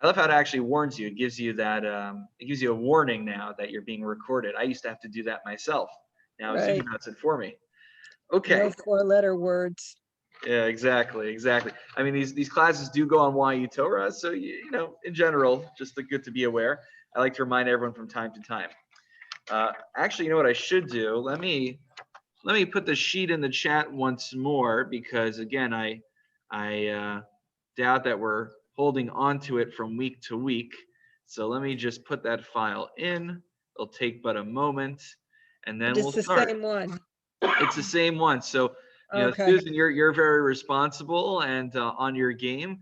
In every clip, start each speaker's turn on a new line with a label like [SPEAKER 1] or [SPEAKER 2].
[SPEAKER 1] I love how it actually warns you. It gives you that, it gives you a warning now that you're being recorded. I used to have to do that myself. Now Zoom
[SPEAKER 2] Right.
[SPEAKER 1] does it for me.
[SPEAKER 2] No
[SPEAKER 1] Okay.
[SPEAKER 2] 4-letter words.
[SPEAKER 1] Yeah, exactly. I mean, these classes do go on YU Torah, so in general, just good to be aware. I like to remind everyone from time to time. Actually, you know what I should do? Let me put the sheet in the chat once more because again, I doubt that we're holding on to it from week to week. So let me just put that file in. It'll take but a moment, and then we'll
[SPEAKER 2] It's the
[SPEAKER 1] start.
[SPEAKER 2] same one.
[SPEAKER 1] It's the same one. So,
[SPEAKER 2] Okay.
[SPEAKER 1] Susan, you're very responsible and on your game.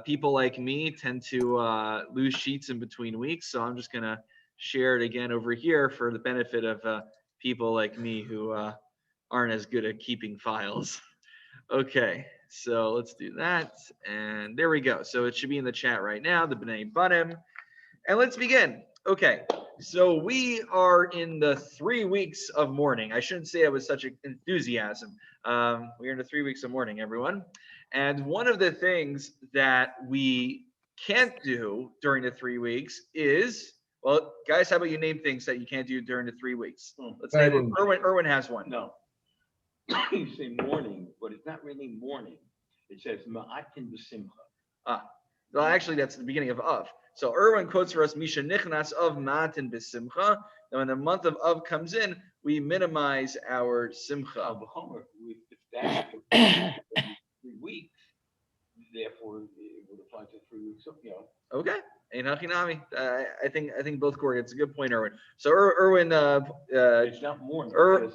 [SPEAKER 1] People like me tend to lose sheets in between weeks, so I'm just gonna share it again over here for the benefit of people like me who aren't as good at keeping files. Okay, so let's do that, and there we go. So it should be in the chat right now. The Bnei Banim. And let's begin. Okay, so we are in the 3 weeks of mourning. I shouldn't say it with such enthusiasm. We're in the 3 weeks of mourning, everyone. And one of the things that we can't do during the 3 weeks is, well, guys, how about you name things that you can't do during the 3 weeks? Let's name. Erwin has one.
[SPEAKER 3] No. You say mourning, but it's not really mourning. It says ma'atin b'simcha.
[SPEAKER 1] Well, actually, that's the beginning of. So Erwin quotes for us Misha Nichnas of Matin b'Simcha. And when the month of comes in, we minimize our Simcha.
[SPEAKER 3] If that's 3 weeks, therefore it would apply to 3 weeks.
[SPEAKER 1] Okay. Ein hachinami. I think both correct. It's a good point, Erwin. So Erwin.
[SPEAKER 3] It's not mourning. We're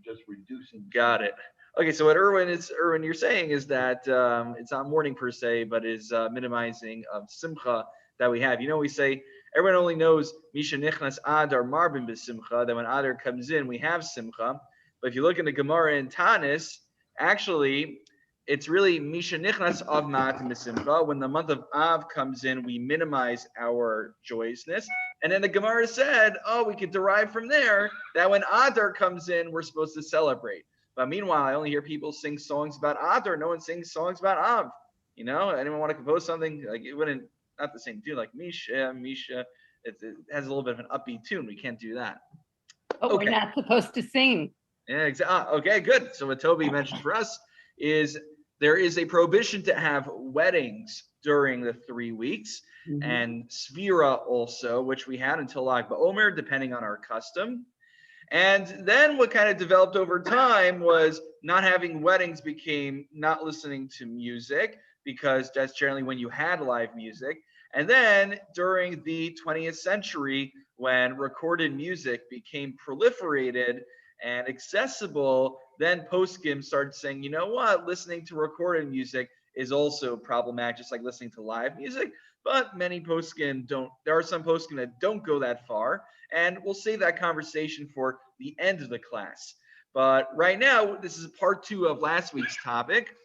[SPEAKER 3] just reducing.
[SPEAKER 1] Got it. Okay, so what Erwin, you're saying is that it's not mourning per se, but is minimizing of simcha that we have. We say everyone only knows Misha Nichnas Adar Marbin b'Simcha, that when Adar comes in, we have simcha. But if you look in the Gemara in Tanis, actually, it's really Misha Nichnas of Ma'atim b'Simcha. When the month of Av comes in, we minimize our joyousness. And then the Gemara said, we could derive from there that when Adar comes in, we're supposed to celebrate. But meanwhile, I only hear people sing songs about Adar. No one sings songs about Av. Anyone want to compose something? Like it wouldn't, not the same tune, like Misha. It has a little bit of an upbeat tune. We can't do that.
[SPEAKER 4] But we're not supposed to sing.
[SPEAKER 1] Yeah, exactly. Okay, good. So what Toby mentioned for us is there is a prohibition to have weddings during the 3 weeks, and Sphira also, which we had until Lag BaOmer, depending on our custom. And then what kind of developed over time was not having weddings became not listening to music, because that's generally when you had live music. And then during the 20th century, when recorded music became proliferated and accessible, then poskim started saying, you know what, listening to recorded music is also problematic, just like listening to live music. But many poskim don't. There are some poskim that don't go that far, and we'll save that conversation for the end of the class. But right now, this is part 2 of last week's topic.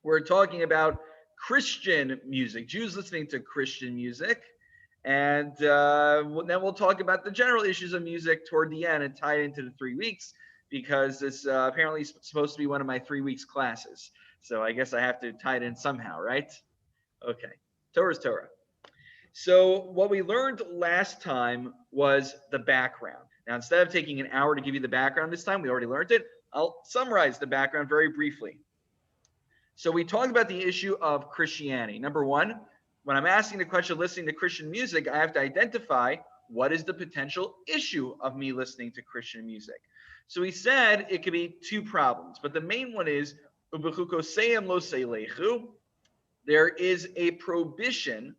[SPEAKER 1] We're talking about Christian music, Jews listening to Christian music. And then we'll talk about the general issues of music toward the end and tie it into the 3 weeks, because this apparently is supposed to be one of my 3 weeks classes. So I guess I have to tie it in somehow, right? Okay. Torah's Torah. So what we learned last time was the background. Now, instead of taking an hour to give you the background this time, we already learned it. I'll summarize the background very briefly. So we talked about the issue of Christianity. Number one, when I'm asking the question of listening to Christian music, I have to identify what is the potential issue of me listening to Christian music. So we said it could be 2 problems, but the main one is there is a prohibition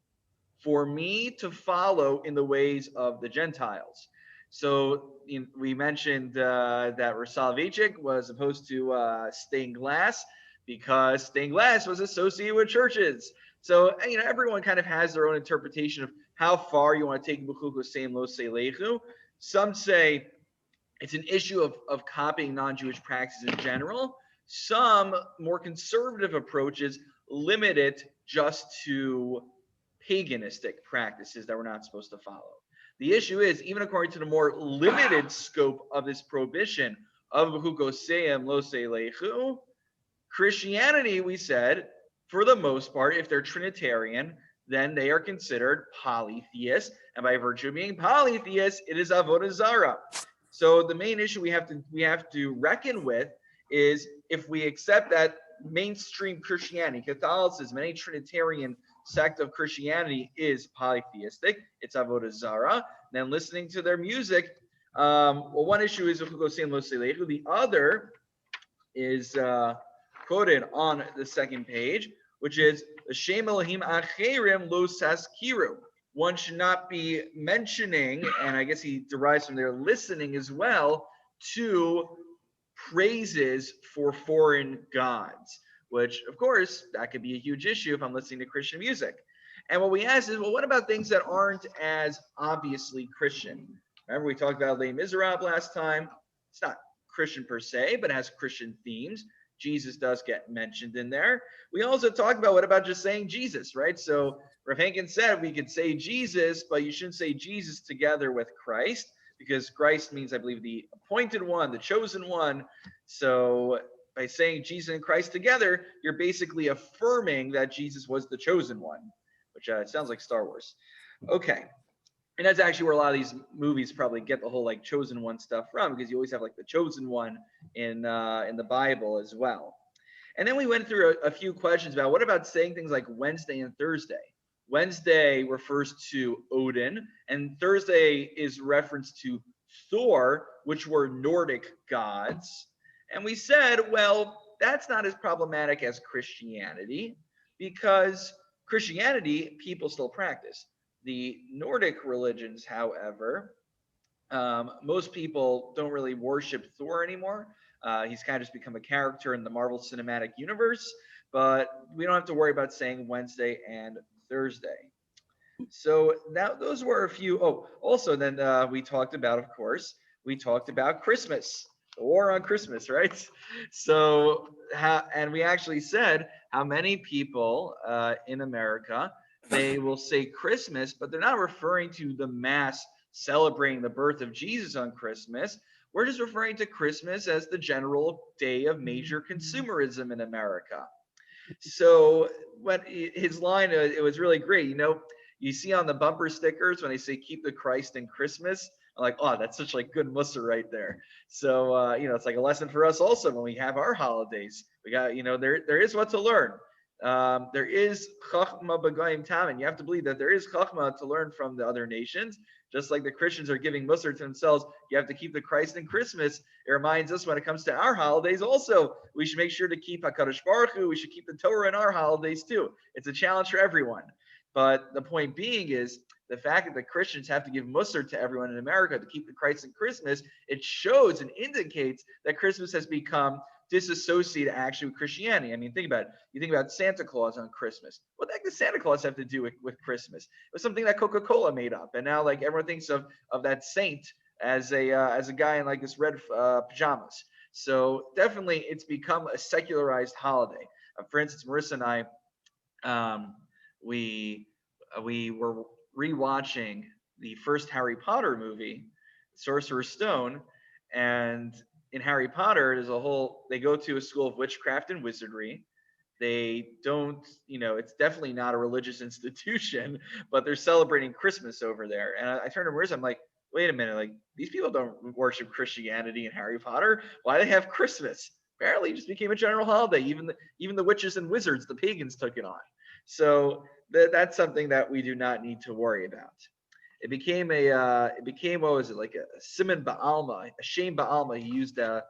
[SPEAKER 1] for me to follow in the ways of the Gentiles. So we mentioned that Soloveitchik was opposed to stained glass because stained glass was associated with churches. So everyone kind of has their own interpretation of how far you want to take B'chuko Seim Lo Seilechu. Some say it's an issue of copying non-Jewish practices in general. Some more conservative approaches limit it just to paganistic practices that we're not supposed to follow. The issue is, even according to the more limited scope of this prohibition of B'chuko Seim Lo Seilechu, Christianity, we said, for the most part, if they're Trinitarian, then they are considered polytheists, and by virtue of being polytheists, it is avodah zarah. So the main issue we have to reckon with is if we accept that mainstream Christianity, Catholicism, any Trinitarian sect of Christianity is polytheistic, it's avodah zarah. Then listening to their music, well, one issue is the other is quoted on the second page, which is Shem Elohim Acherim Lo Saskiru. One should not be mentioning, and I guess he derives from their listening as well, to praises for foreign gods, which of course that could be a huge issue if I'm listening to Christian music. And what we ask is, well, what about things that aren't as obviously Christian? Remember we talked about Les Miserables last time. It's not Christian per se, but it has Christian themes. Jesus does get mentioned in there. We also talked about what about just saying Jesus, right? So Rav Henkin said we could say Jesus, but you shouldn't say Jesus together with Christ, because Christ means, I believe, the appointed one, the chosen one. So by saying Jesus and Christ together, you're basically affirming that Jesus was the chosen one, which sounds like Star Wars. Okay. And that's actually where a lot of these movies probably get the whole like chosen one stuff from, because you always have like the chosen one in the Bible as well. And then we went through a few questions about what about saying things like Wednesday and Thursday. Wednesday refers to Odin, and Thursday is reference to Thor, which were Nordic gods. And we said, well, that's not as problematic as Christianity, because Christianity people still practice. The Nordic religions, however, most people don't really worship Thor anymore. He's kind of just become a character in the Marvel Cinematic Universe, but we don't have to worry about saying Wednesday and Thursday. So now those were a few. Oh, also then we talked about, of course, we talked about Christmas, the war on Christmas, right? So, and we actually said how many people in America, they will say Christmas, but they're not referring to the mass celebrating the birth of Jesus on Christmas. We're just referring to Christmas as the general day of major consumerism in America. So when his line, it was really great. You know, you see on the bumper stickers when they say "Keep the Christ in Christmas," I'm like, oh, that's such like good mussar right there. So you know, it's like a lesson for us also when we have our holidays. We got, you know, there is what to learn. There is chachma b'goyim tamen. You have to believe that there is chachma to learn from the other nations. Just like the Christians are giving mussar to themselves, you have to keep the Christ in Christmas. It reminds us when it comes to our holidays also, we should make sure to keep HaKadosh Baruch Hu. We should keep the Torah in our holidays too. It's a challenge for everyone. But the point being is the fact that the Christians have to give mussar to everyone in America to keep the Christ in Christmas, it shows and indicates that Christmas has become disassociated actually with Christianity. I mean, think about it. You think about Santa Claus on Christmas. What the heck does Santa Claus have to do with Christmas? It was something that Coca-Cola made up, and now like everyone thinks of that saint as a guy in like this red pajamas. So definitely, it's become a secularized holiday. For instance, Marissa and I, we were rewatching the first Harry Potter movie, Sorcerer's Stone, and in Harry Potter, there's a whole, they go to a school of witchcraft and wizardry. They don't, you know, it's definitely not a religious institution, but they're celebrating Christmas over there. And I turned to Marissa, I'm like, wait a minute, like these people don't worship Christianity in Harry Potter. Why do they have Christmas? Apparently it just became a general holiday. Even the witches and wizards, the pagans took it on. So that's something that we do not need to worry about. It became what was it, like a Simon Ba'alma, a Shem Ba'alma. He used that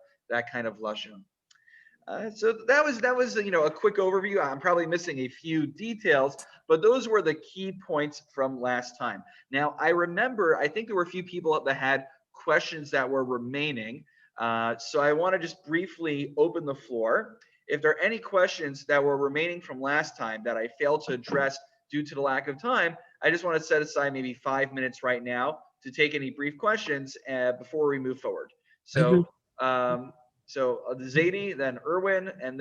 [SPEAKER 1] kind of lashon. So that was you know, a quick overview. I'm probably missing a few details, but those were the key points from last time. Now I remember, I think there were a few people that had questions that were remaining. So I want to just briefly open the floor. If there are any questions that were remaining from last time that I failed to address due to the lack of time, I just want to set aside maybe 5 minutes right now to take any brief questions before we move forward. So, Zadie, then Erwin, and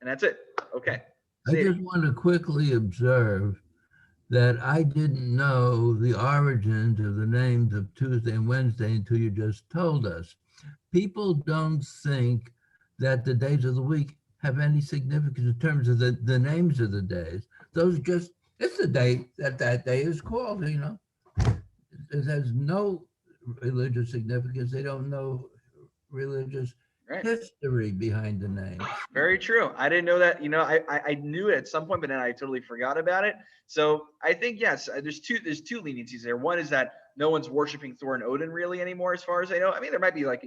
[SPEAKER 1] that's it. Okay.
[SPEAKER 5] Zadie. I just want to quickly observe that I didn't know the origins of the names of Tuesday and Wednesday until you just told us. People don't think that the days of the week have any significance in terms of the names of the days. Those just It's the day that day is called, It has no religious significance. They don't know religious
[SPEAKER 1] Right.
[SPEAKER 5] history behind the name.
[SPEAKER 1] Very true. I didn't know that. I knew it at some point, but then I totally forgot about it. So I think yes, there's two leniencies there. One is that no one's worshiping Thor and Odin really anymore, as far as I know. I mean, there might be like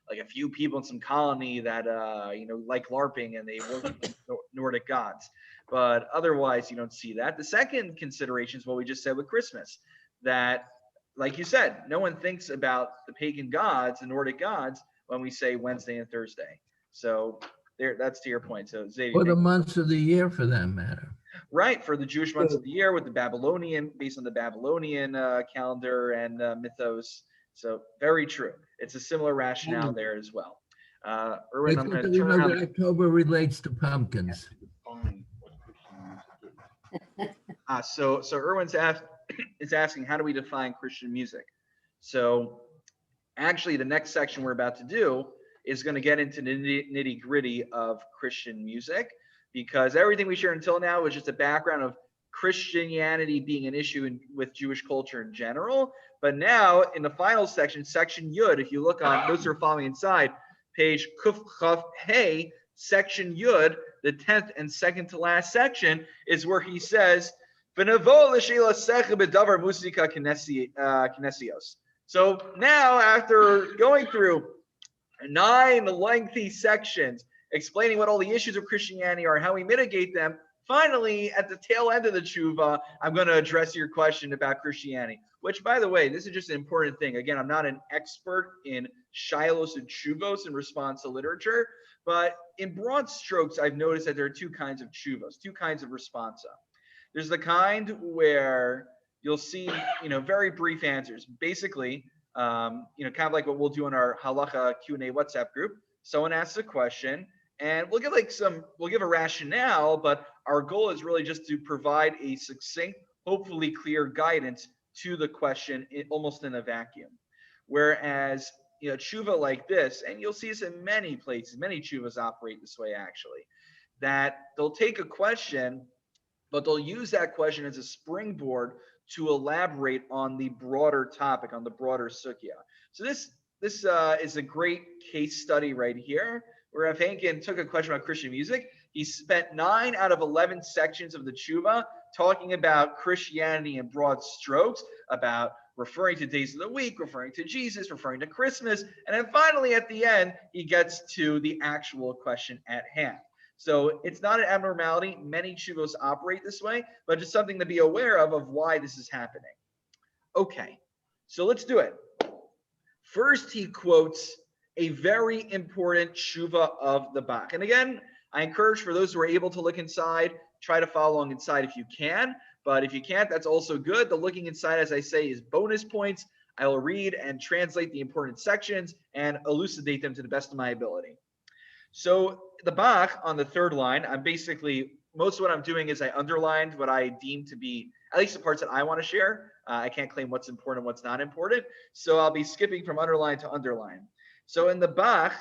[SPEAKER 1] like a few people in some colony that like LARPing and they worship the Nordic gods, but otherwise you don't see that. The second consideration is what we just said with Christmas, that like you said, no one thinks about the pagan gods, the Nordic gods, when we say Wednesday and Thursday. So there, that's to your point. So Zadie,
[SPEAKER 5] Or the months of the year for that matter.
[SPEAKER 1] right, for the Jewish months of the year with the Babylonian, based on the Babylonian calendar and mythos. So very true. It's a similar rationale there as well. Erwin, I'm going to
[SPEAKER 5] We
[SPEAKER 1] turn
[SPEAKER 5] know
[SPEAKER 1] around.
[SPEAKER 5] that October relates to pumpkins.
[SPEAKER 3] Define what Christian music is.
[SPEAKER 1] So Erwin's is asking, how do we define Christian music? So actually, the next section we're about to do is going to get into the nitty gritty of Christian music, because everything we shared until now was just a background of Christianity being an issue with Jewish culture in general. But now in the final section, section Yud, if you look on, those are following inside, page Kuf Chaf Hey, section Yud, the 10th and second to last section, is where he says, so now, after going through 9 lengthy sections explaining what all the issues of Christianity are and how we mitigate them, finally, at the tail end of the tshuva, I'm going to address your question about Christianity, which, by the way, this is just an important thing. Again, I'm not an expert in shilos and tshuvos in response to literature, but in broad strokes, I've noticed that there are 2 kinds of tshuvos, 2 kinds of responsa. There's the kind where you'll see, very brief answers. Basically, kind of like what we'll do in our halacha Q&A WhatsApp group. Someone asks a question, and we'll give a rationale, but our goal is really just to provide a succinct, hopefully clear guidance to the question, almost in a vacuum. Whereas, tshuva like this, and you'll see this in many places, many tshuvas operate this way actually, that they'll take a question, but they'll use that question as a springboard to elaborate on the broader topic, on the broader sugya. So this is a great case study right here, where Rav Henkin took a question about Christian music. He spent 9 out of 11 sections of the tshuva talking about Christianity in broad strokes, about referring to days of the week, referring to Jesus, referring to Christmas, and then finally at the end, he gets to the actual question at hand. So it's not an abnormality. Many tshuvos operate this way, but just something to be aware of why this is happening. Okay, so let's do it. First, he quotes a very important tshuva of the Bach. And again, I encourage for those who are able to look inside, try to follow along inside if you can. But if you can't, that's also good. The looking inside, as I say, is bonus points. I will read and translate the important sections and elucidate them to the best of my ability. So the Bach on the 3rd line, most of what I'm doing is I underlined what I deem to be, at least the parts that I want to share. I can't claim what's important and what's not important. So I'll be skipping from underline to underline. So in the Bach,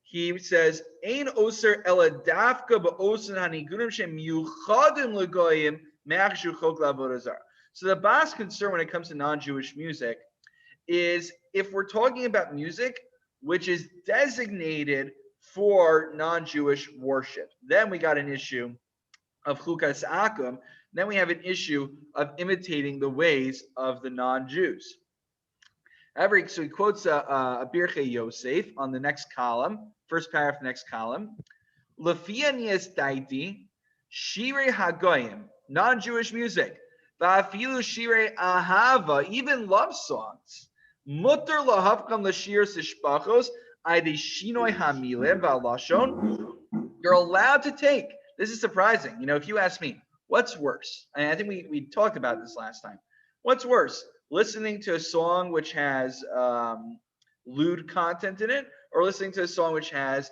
[SPEAKER 1] he says, Ein oser ela dafka ba'osen hanigunim shem yuchadim legoyim me'achshu chok la'avodah zarah. So the Bach's concern when it comes to non-Jewish music is if we're talking about music which is designated for non-Jewish worship, then we got an issue of chukas akum. Then we have an issue of imitating the ways of the non-Jews. However, so he quotes a Birchei Yosef on the next column, first paragraph, next column. Lefia nies daiti shirei hagoyim, non-Jewish music, va'afilu shirei ahava, even love songs. Mutter lahavkam l'shir sishpachos adi shinoi hamilem va'lashon. You're allowed to take. This is surprising. If you ask me, what's worse? And I think we talked about this last time. What's worse? Listening to a song which has lewd content in it, or listening to a song which has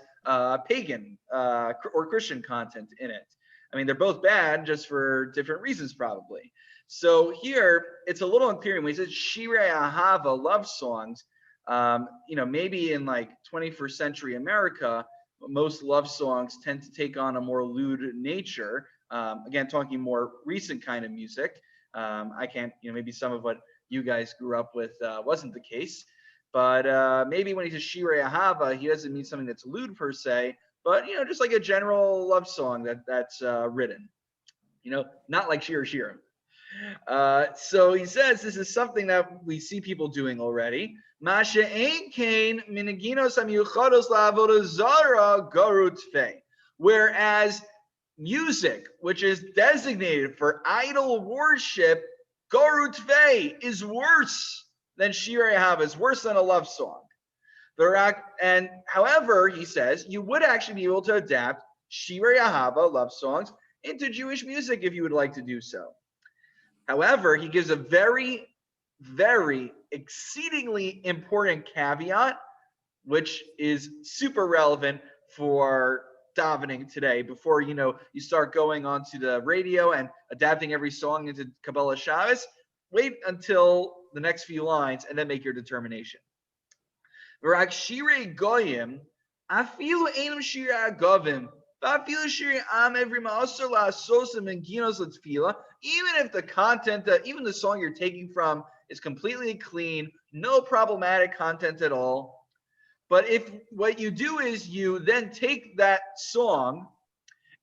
[SPEAKER 1] pagan or Christian content in it? I mean, they're both bad, just for different reasons, probably. So here, it's a little unclear when he says Shirei Ahava, love songs. Maybe in like 21st century America, most love songs tend to take on a more lewd nature. Again, talking more recent kind of music. I can't, maybe some of what you guys grew up with wasn't the case, but maybe when he says Shirei Ahava, he doesn't mean something that's lewd per se, but just like a general love song that's written, not like Shir Shirim. So he says this is something that we see people doing already. Masha ein kain minaginos hamiyuchados la'avodah zara garut fei. Whereas music, which is designated for idol worship, garut fei, is worse than Shirei Ahava, is worse than a love song. And however, he says, you would actually be able to adapt Shirei Ahava, love songs, into Jewish music if you would like to do so. However, he gives a very, very exceedingly important caveat, which is super relevant for davening today. Before you start going onto the radio and adapting every song into Kabbalah Shabbos, wait until the next few lines and then make your determination. V'rak shirei goyim, afilu einam shirei agavim, v'afilu shirei am every ma'asor la'asosim and ginos l'tfila. Even if the content, even the song you're taking from is completely clean, no problematic content at all. But if what you do is you then take that song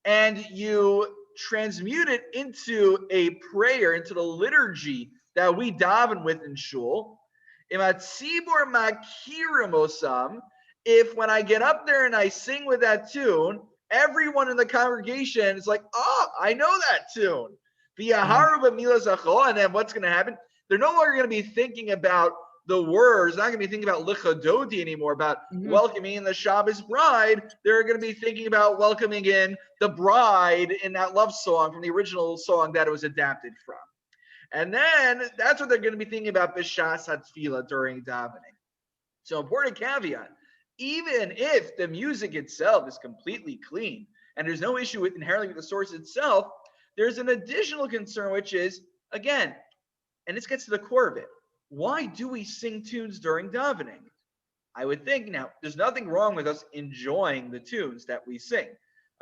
[SPEAKER 1] and you transmute it into a prayer, into the liturgy that we daven with in shul, if when I get up there and I sing with that tune, everyone in the congregation is like, oh, I know that tune. And then what's going to happen? They're no longer going to be thinking about the words, not going to be thinking about lichadodi anymore, about welcoming in the Shabbos bride. They're going to be thinking about welcoming in the bride in that love song from the original song that it was adapted from. And then that's what they're going to be thinking about b'shas hatfila during davening. So important caveat, even if the music itself is completely clean and there's no issue with inherently with the source itself, there's an additional concern, which is, again, and this gets to the core of it, why do we sing tunes during davening? I would think, now, there's nothing wrong with us enjoying the tunes that we sing.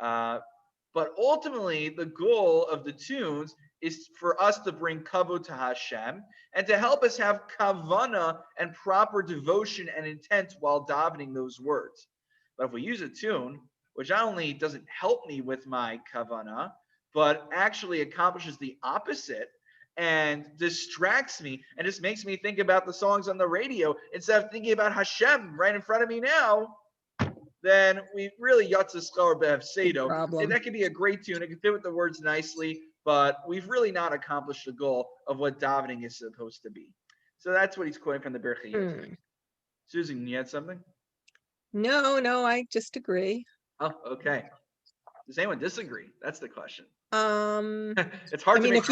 [SPEAKER 1] But ultimately, the goal of the tunes is for us to bring kavod to Hashem and to help us have kavana and proper devotion and intent while davening those words. But if we use a tune, which not only doesn't help me with my kavana, but actually accomplishes the opposite and distracts me and just makes me think about the songs on the radio instead of thinking about Hashem right in front of me now, then we really yatsa skar be'ev sedo. And that could be a great tune. It can fit with the words nicely, but we've really not accomplished the goal of what davening is supposed to be. So that's what he's quoting from the Berchiyot. Susan, you had something?
[SPEAKER 2] No, I just agree.
[SPEAKER 1] Oh, okay. Does anyone disagree? That's the question. It's
[SPEAKER 2] I
[SPEAKER 1] hard to
[SPEAKER 2] mean,
[SPEAKER 1] make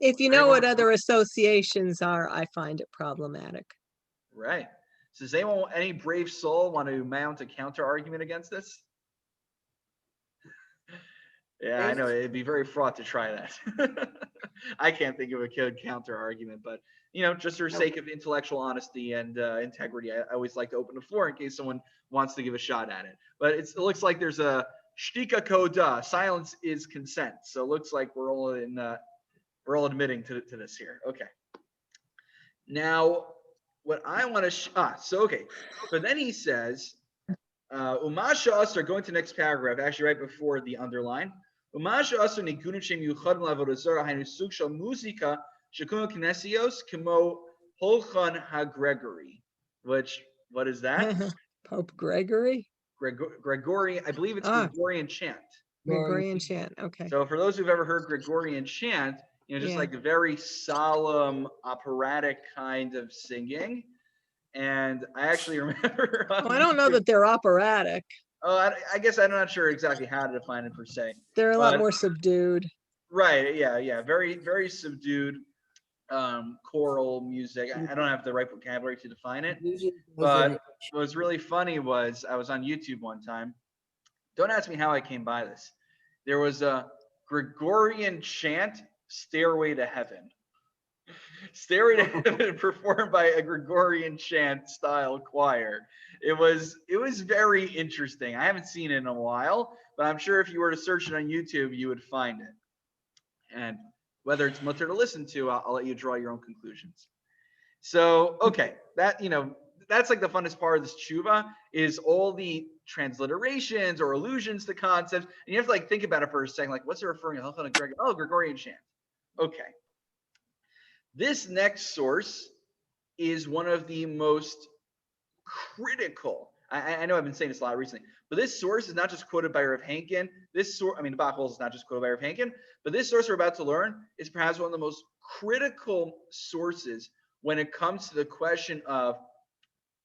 [SPEAKER 2] if you know what other associations are, I find it problematic.
[SPEAKER 1] Right. So does anyone, any brave soul, want to mount a counter argument against this? Yeah, I know it'd be very fraught to try that. I can't think of a good counter argument, but just for sake of intellectual honesty and integrity, I always like to open the floor in case someone wants to give a shot at it. But it looks like there's a shtika koda, silence is consent. So it looks like we're all admitting to this here. Okay. Now, what I want to so then he says, Umasha Asr, going to the next paragraph, actually right before the underline. Umasha Asr nigunim shem yuchadim la'avodah zara hainu sug shel muzika shekunu knesios kemo holchan ha-Gregory. What is that?
[SPEAKER 2] Pope Gregory?
[SPEAKER 1] Gregorian, I believe it's Gregorian chant.
[SPEAKER 2] Gregorian chant, okay.
[SPEAKER 1] So for those who've ever heard Gregorian chant, just like a very solemn, operatic kind of singing. And I actually remember.
[SPEAKER 2] I don't know that they're operatic.
[SPEAKER 1] Oh, I guess I'm not sure exactly how to define it per se.
[SPEAKER 2] They're a lot more subdued.
[SPEAKER 1] Right. Yeah. Very, very subdued choral music. I don't have the right vocabulary to define it. But what was really funny was I was on YouTube one time. Don't ask me how I came by this. There was a Gregorian chant, Stairway to Heaven. Stairway to Heaven performed by a Gregorian chant style choir. It was very interesting. I haven't seen it in a while, but I'm sure if you were to search it on YouTube, you would find it. And whether it's mutter to listen to, I'll let you draw your own conclusions. So, okay, that's like the funnest part of this tshuva is all the transliterations or allusions to concepts. And you have to like think about it for a second, like what's it referring to? Oh, Gregorian chant. Okay. This next source is one of the most critical. I know I've been saying this a lot recently, but this source is not just quoted by Rav Henkin. This source, the Bach-Holz is not just quoted by Rav Henkin, but this source we're about to learn is perhaps one of the most critical sources when it comes to the question of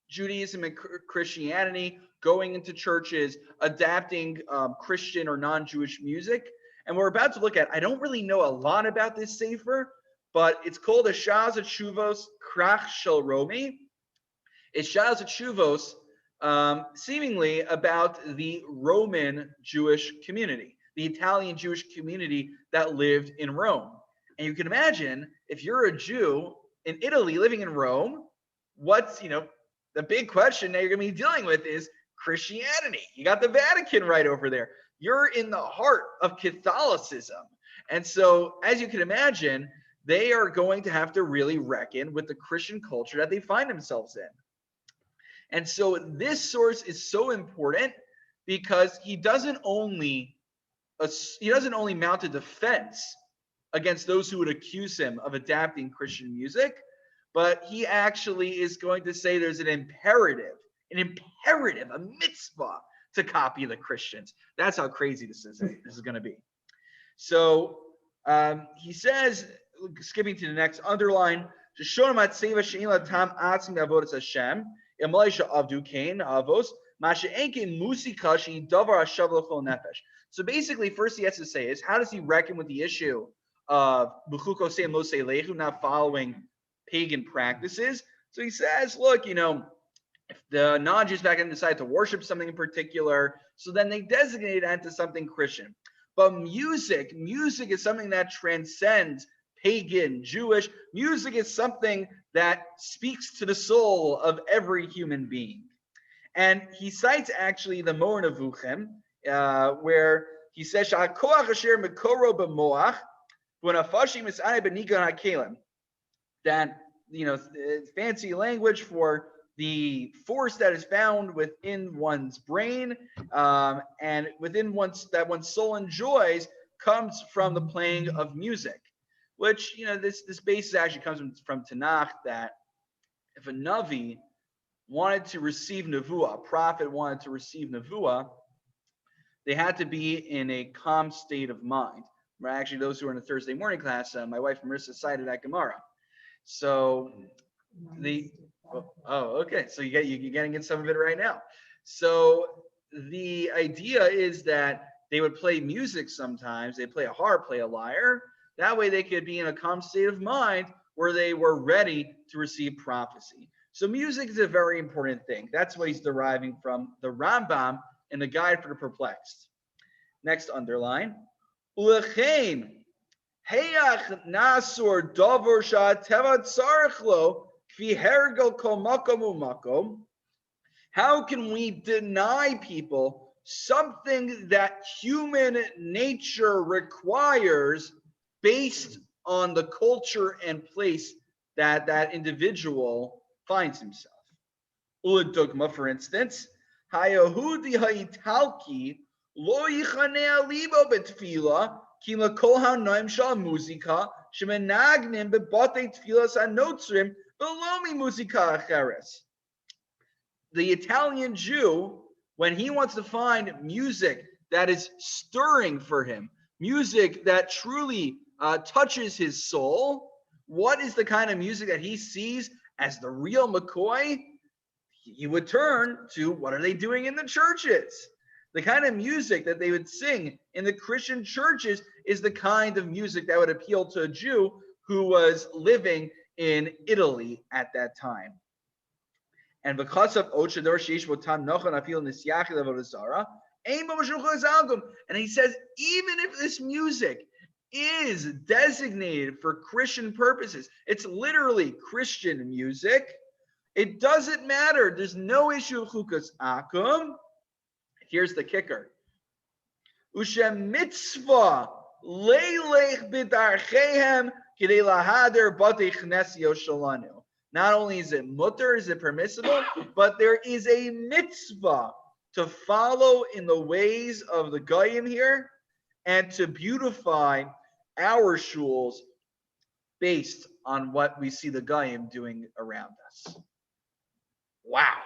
[SPEAKER 1] Judaism and Christianity, going into churches, adapting Christian or non-Jewish music. And we're about to look at, I don't really know a lot about this sefer, but it's called a Shaz Tshuvos Krach Shel Romi. It's Shaz Tshuvos, seemingly about the Roman Jewish community, the Italian Jewish community that lived in Rome. And you can imagine if you're a Jew in Italy living in Rome, what's, the big question that you're going to be dealing with is Christianity. You got the Vatican right over there. You're in the heart of Catholicism. And so, as you can imagine, they are going to have to really reckon with the Christian culture that they find themselves in. And so this source is so important because he doesn't only mount a defense against those who would accuse him of adapting Christian music, but he actually is going to say there's an imperative, a mitzvah to copy the Christians. That's how crazy this is going to be. So he says, skipping to the next underline, so basically, first he has to say is, how does he reckon with the issue of not following pagan practices? So he says, look, if the non-Jews back then decide to worship something in particular, so then they designate that to something Christian. But music is something that transcends pagan, Jewish. Music is something that speaks to the soul of every human being. And he cites actually the Mor Nevuchim, where he says, that, fancy language for the force that is found within one's brain and within that one's soul enjoys comes from the playing of music, which, this basis actually comes from Tanakh, that if a Navi wanted to receive Nevuah, a prophet wanted to receive Nevuah, they had to be in a calm state of mind. Actually, those who are in the Thursday morning class, my wife Marissa cited that Gemara. So okay. So you're getting in some of it right now. So the idea is that they would play music sometimes. They play a harp, play a lyre. That way they could be in a calm state of mind where they were ready to receive prophecy. So music is a very important thing. That's what he's deriving from the Rambam in the Guide for the Perplexed. Next underline. Ulechein heyach nasur dover sha'tevat sarchlo kvi hergel kol makom umakom. How can we deny people something that human nature requires based on the culture and place that that individual finds himself? Uladugma, for instance, Hayahudi Haitalki lo yichanea libo betfila ki lakol hanoim shal muzika shemenagnim bebate tfilas anotzrim belomi muzika acheres. The Italian Jew, when he wants to find music that is stirring for him, music that truly touches his soul, what is the kind of music that he sees as the real McCoy? He would turn to what are they doing in the churches? The kind of music that they would sing in the Christian churches is the kind of music that would appeal to a Jew who was living in Italy at that time. And because of and he says, even if this music is designated for Christian purposes, it's literally Christian music, it doesn't matter. There's no issue of chukas akum. Here's the kicker. Ushem mitzvah leilech b'darchehem k'dei lahader batei chnesio shalanu. Not only is it mutter, is it permissible, but there is a mitzvah to follow in the ways of the Goyim here and to beautify our shuls based on what we see the Goyim doing around us. Wow.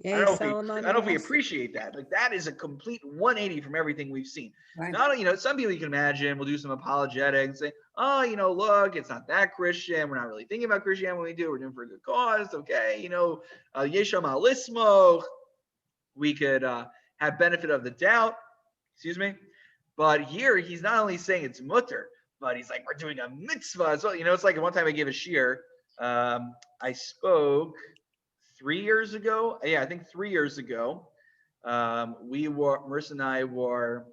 [SPEAKER 1] I don't know if we appreciate that. Like, that is a complete 180 from everything we've seen.
[SPEAKER 6] Right.
[SPEAKER 1] Not, some people you can imagine will do some apologetics and say, oh, look, it's not that Christian. We're not really thinking about Christianity when we do. We're doing for a good cause. Okay. Yesham alismo. We could have benefit of the doubt. Excuse me. But here, he's not only saying it's mutter, but he's like, we're doing a mitzvah as well. It's like one time I gave a shiur. I spoke 3 years ago. Yeah, I think 3 years ago. Marissa and I were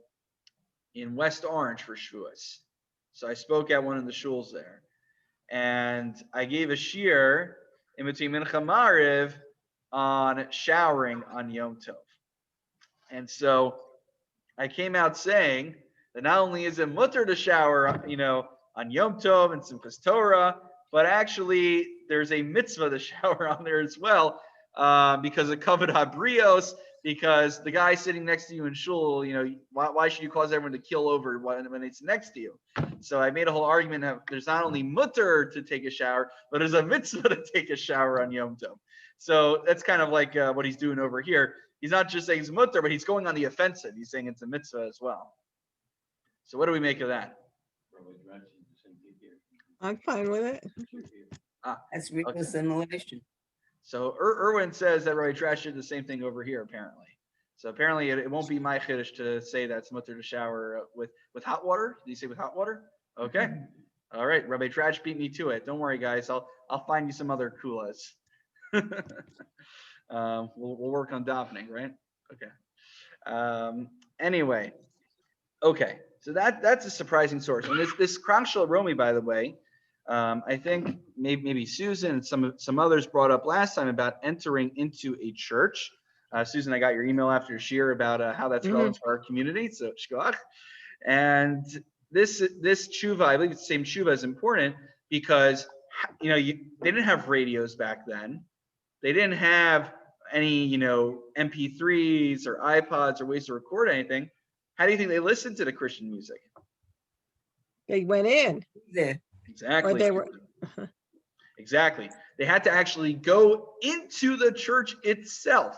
[SPEAKER 1] in West Orange for Shavuos. So I spoke at one of the shuls there. And I gave a shiur in between Mincha Mariv on showering on Yom Tov. And so I came out saying that not only is it mutter to shower, on Yom Tov and Simchas Torah, but actually there's a mitzvah to shower on there as well, because of Kavod HaBrios, because the guy sitting next to you in shul, why should you cause everyone to kill over when it's next to you? So I made a whole argument that there's not only mutter to take a shower, but there's a mitzvah to take a shower on Yom Tov. So that's kind of like what he's doing over here. He's not just saying it's mutter, but he's going on the offensive. He's saying it's a mitzvah as well. So what do we make of that?
[SPEAKER 2] I'm fine with it.
[SPEAKER 6] That's real
[SPEAKER 1] Okay.
[SPEAKER 6] assimilation.
[SPEAKER 1] So Irwin says that Rabbi Trash did the same thing over here, apparently. So apparently it won't be my chiddush to say that's mutter to shower with hot water. Did you say with hot water? Okay. All right. Rabbi Trash beat me to it. Don't worry, guys. I'll find you some other kulas. We'll work on davening, right? Okay. Anyway. Okay. So that's a surprising source. And this Krank Shel Romi, by the way, I think maybe Susan and some others brought up last time about entering into a church. Susan, I got your email after shiur about how that's relevant to our community. So shkoach. And this tshuva, I believe the same tshuva is important because they didn't have radios back then. They didn't have any MP3s or iPods or ways to record anything. How do you think they listened to the Christian music?
[SPEAKER 2] They went in.
[SPEAKER 6] There.
[SPEAKER 1] Exactly.
[SPEAKER 2] Or they were.
[SPEAKER 1] Exactly. They had to actually go into the church itself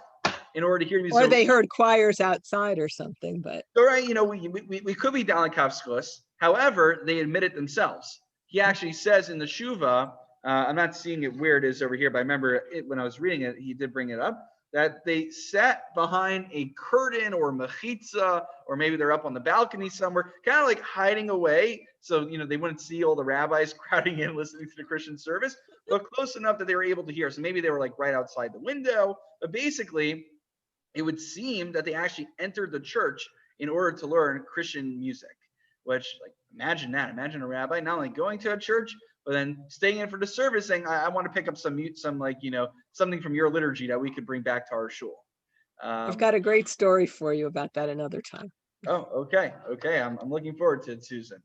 [SPEAKER 1] in order to hear music.
[SPEAKER 2] Or they heard choirs outside or something, but.
[SPEAKER 1] All right, we could be down in Kafskos. However, they admit it themselves. He actually says in the Shuva, I'm not seeing it where it is over here, but I remember it when I was reading it, he did bring it up, that they sat behind a curtain or mechitza, or maybe they're up on the balcony somewhere, kind of like hiding away. So, they wouldn't see all the rabbis crowding in listening to the Christian service, but close enough that they were able to hear. So maybe they were like right outside the window, but basically it would seem that they actually entered the church in order to learn Christian music, which, like, imagine that. Imagine a rabbi not only going to a church, but then staying in for the service saying, I want to pick up some like, something from your liturgy that we could bring back to our shul.
[SPEAKER 2] I've got a great story for you about that another time.
[SPEAKER 1] Oh, okay. Okay. I'm looking forward to it, Susan.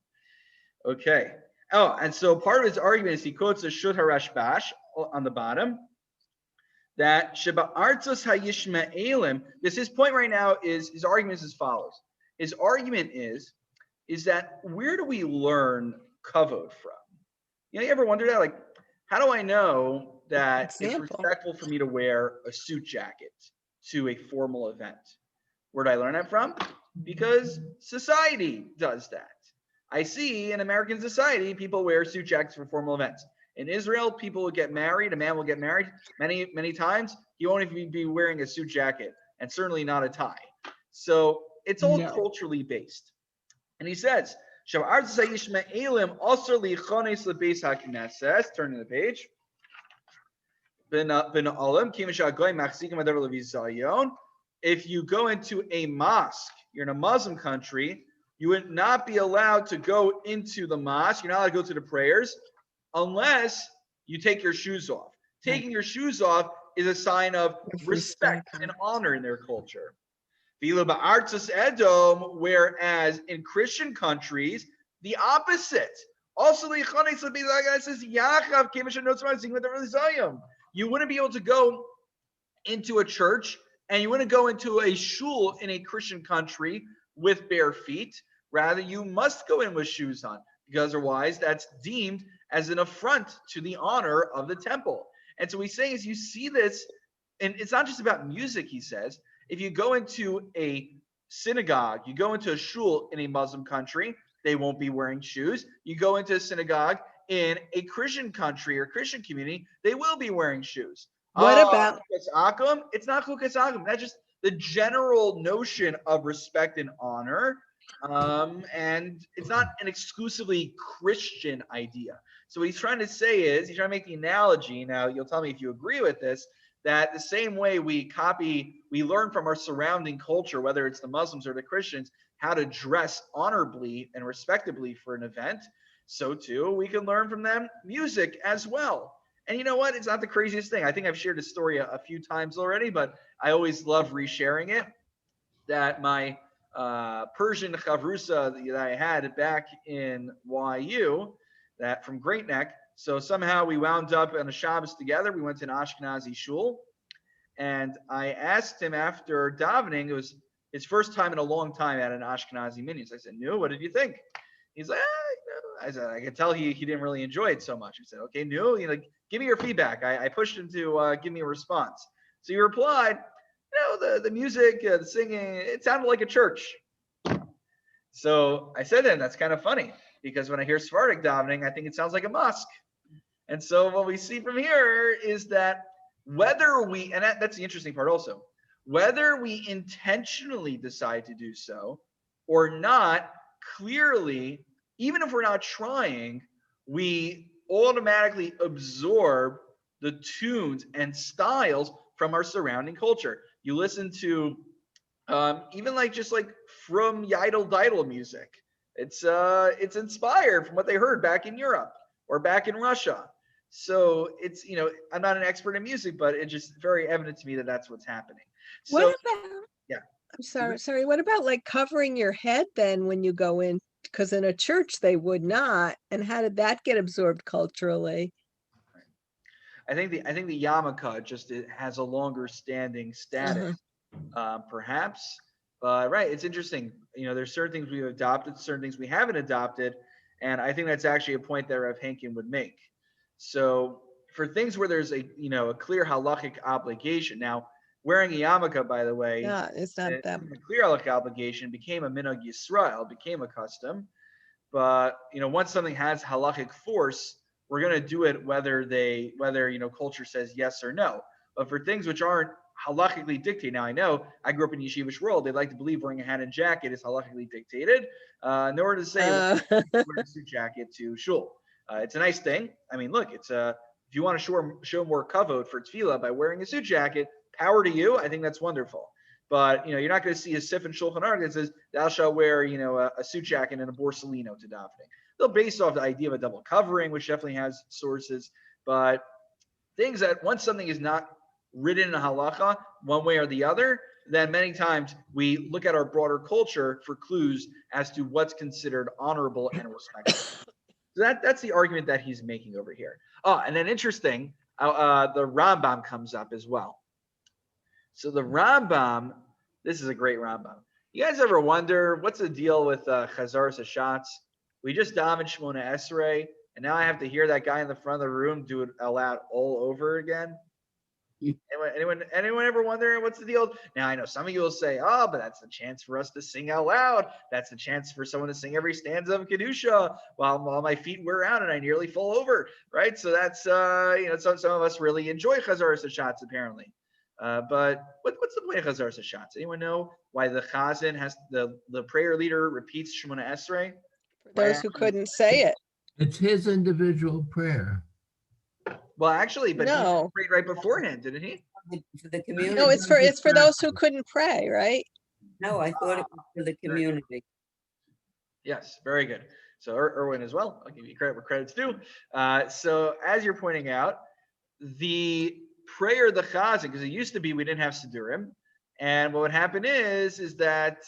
[SPEAKER 1] Okay. Oh, and so part of his argument is he quotes a Shut HaRashbash on the bottom, that Sheba Artzos HaYishma'elim, because his point right now is, his argument is as follows. His argument is that where do we learn kavod from? You ever wonder that? Like, how do I know that it's respectful for me to wear a suit jacket to a formal event? Where do I learn that from? Because society does that. I see in American society, people wear suit jackets for formal events. In Israel, people will get married. A man will get married many times. He won't even be wearing a suit jacket, and certainly not a tie. So it's all culturally based. And he says, turn to the page. If you go into a mosque, you're in a Muslim country, you would not be allowed to go into the mosque. You're not allowed to go to the prayers unless you take your shoes off. Taking your shoes off is a sign of respect and honor in their culture. Vila ba'artzas Edom, whereas in Christian countries, the opposite. Also, the says Yachav you wouldn't be able to go into a church and you wouldn't go into a shul in a Christian country with bare feet. Rather, you must go in with shoes on, because otherwise that's deemed as an affront to the honor of the temple. And so he's saying, as you see this, and it's not just about music, he says, if you go into a synagogue, you go into a shul in a Muslim country, they won't be wearing shoes. You go into a synagogue in a Christian country or Christian community, they will be wearing shoes.
[SPEAKER 2] What about
[SPEAKER 1] Chukas Akum? It's not Chukas Akum. That's just the general notion of respect and honor. And it's not an exclusively Christian idea. So what he's trying to say is, he's trying to make the analogy. Now, you'll tell me if you agree with this, that the same way we learn from our surrounding culture, whether it's the Muslims or the Christians, how to dress honorably and respectably for an event, so too we can learn from them music as well. And you know what? It's not the craziest thing. I think I've shared this story a few times already, but I always love resharing it, that my Persian chavrusa that I had back in YU, that from Great Neck. So somehow we wound up on a Shabbos together. We went to an Ashkenazi shul, and I asked him after davening. It was his first time in a long time at an Ashkenazi minyan. So I said, "No, what did you think?" He's like, I said, I could tell he didn't really enjoy it so much. I said, "Okay, no, give me your feedback." I pushed him to give me a response. So he replied, the music, the singing, it sounded like a church. So I said to him, that's kind of funny, because when I hear Sephardic davening, I think it sounds like a mosque. And so what we see from here is that whether we, and that's the interesting part also, whether we intentionally decide to do so or not, clearly, even if we're not trying, we automatically absorb the tunes and styles from our surrounding culture. You listen to even just from Yidel Didel music. It's inspired from what they heard back in Europe or back in Russia. So it's, I'm not an expert in music, but it's just very evident to me that that's what's happening. So,
[SPEAKER 2] what about
[SPEAKER 1] yeah.
[SPEAKER 2] I'm sorry, what about covering your head then when you go in? Because in a church they would not. And how did that get absorbed culturally?
[SPEAKER 1] I think the yarmulke just has a longer standing status, perhaps. But right, it's interesting. There's certain things we've adopted, certain things we haven't adopted, and I think that's actually a point that Rav Henkin would make. So for things where there's a clear halachic obligation. Now, wearing a yarmulke, by the way,
[SPEAKER 2] it's not them.
[SPEAKER 1] A clear halachic obligation became a minhag Yisrael, became a custom. But once something has halachic force, we're going to do it whether culture says yes or no. But for things which aren't halachically dictated, now I know I grew up in yeshivish world. They like to believe wearing a hat and jacket is halachically dictated. In order to say wear a suit jacket to shul, it's a nice thing. I mean, look, it's if you want to show more kavod for tefillah by wearing a suit jacket, power to you. I think that's wonderful. But you're not going to see a sif and shulchan aruch that says thou shalt wear a suit jacket and a borsalino to davening. They'll base off the idea of a double covering, which definitely has sources. But things that once something is not written in a halacha one way or the other, then many times we look at our broader culture for clues as to what's considered honorable and respectable. So that's the argument that he's making over here. Oh, and then interesting, the Rambam comes up as well. So the Rambam, this is a great Rambam. You guys ever wonder what's the deal with Chazaras Hashatz? We just davened Shmona Esrei, and now I have to hear that guy in the front of the room do it aloud all over again. Anyone ever wonder what's the deal? Now I know some of you will say, "Oh, but that's the chance for us to sing out loud. That's the chance for someone to sing every stanza of Kedusha while my feet wear out and I nearly fall over." Right? So that's some of us really enjoy Chazaras Hashatz apparently. But what's the point of Chazaras Hashatz? Anyone know why the Chazan has the prayer leader repeats Shemona Esrei?
[SPEAKER 2] For those who couldn't say it.
[SPEAKER 5] It's his individual prayer.
[SPEAKER 1] Well, actually, but
[SPEAKER 2] No.
[SPEAKER 1] he prayed right beforehand, didn't he?
[SPEAKER 6] For the community.
[SPEAKER 2] No, it's for those who couldn't pray, right?
[SPEAKER 6] No, I thought it was for the community.
[SPEAKER 1] Yes, very good. So Erwin as well. I'll give you credit where credit's due. So as you're pointing out, the prayer of the Chazan, because it used to be we didn't have Sidurim, And what would happen is that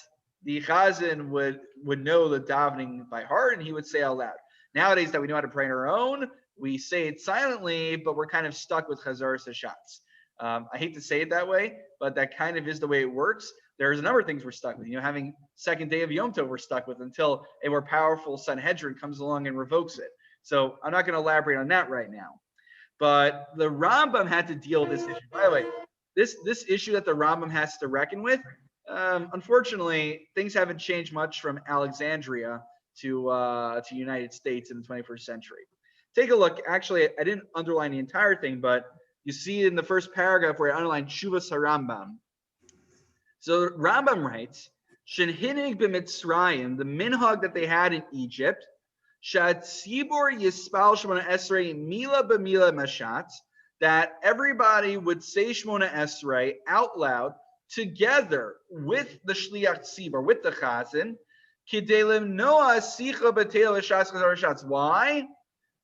[SPEAKER 1] the chazan would know the davening by heart, and he would say out loud. Nowadays that we know how to pray on our own, we say it silently, but we're kind of stuck with chazaras hashatz. I hate to say it that way, but that kind of is the way it works. There's a number of things we're stuck with. Having second day of Yom Tov we're stuck with until a more powerful Sanhedrin comes along and revokes it. So I'm not going to elaborate on that right now. But the Rambam had to deal with this issue. By the way, this issue that the Rambam has to reckon with, unfortunately, things haven't changed much from Alexandria to United States in the 21st century. Take a look. Actually, I didn't underline the entire thing, but you see in the first paragraph where I underlined Shuvas HaRambam. So Rambam writes, Shenhinig b'Mitzrayim, the minhag that they had in Egypt, Shad Tzibor Yispal Shmona Esrei Mila b'Mila Mashat, that everybody would say Shmona Esrei out loud together with the Shliach Tzibor, with the Chazan, Kidelim Noah Sicha B'Teil V'Shatz Chazaras Hashatz. Why?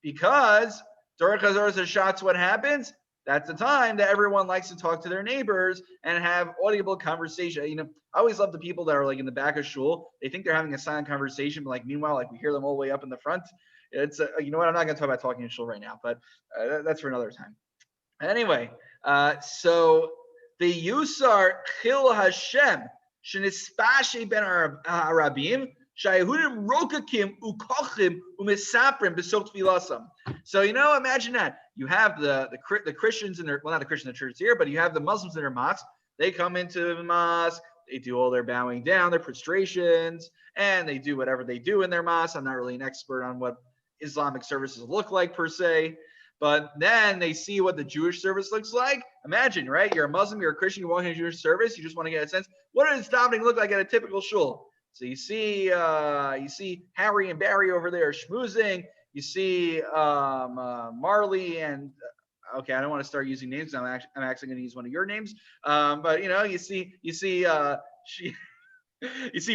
[SPEAKER 1] Because during Chazaras Hashatz, what happens? That's the time that everyone likes to talk to their neighbors and have audible conversation. I always love the people that are like in the back of shul. They think they're having a silent conversation, but meanwhile, we hear them all the way up in the front. It's you know what? I'm not going to talk about talking in shul right now, but that's for another time. Anyway, so the Yusar Chil Hashem Shenispashe Ben Arabim Shayehudim Rokakim Ukochim Umisaprim Besot Filasam. So imagine that you have the Christians in their not the Christians in the church here, but you have the Muslims in their mosque. They come into the mosque, they do all their bowing down, their prostrations, and they do whatever they do in their mosque. I'm not really an expert on what Islamic services look like per se, but then they see what the Jewish service looks like. Imagine, right? You're a Muslim, you're a Christian, you walk in a Jewish service, you just want to get a sense, what does davening look like at a typical shul? So you see Harry and Barry over there schmoozing. You see Marley and okay, I don't want to start using names. I'm actually going to use one of your names. But you see you see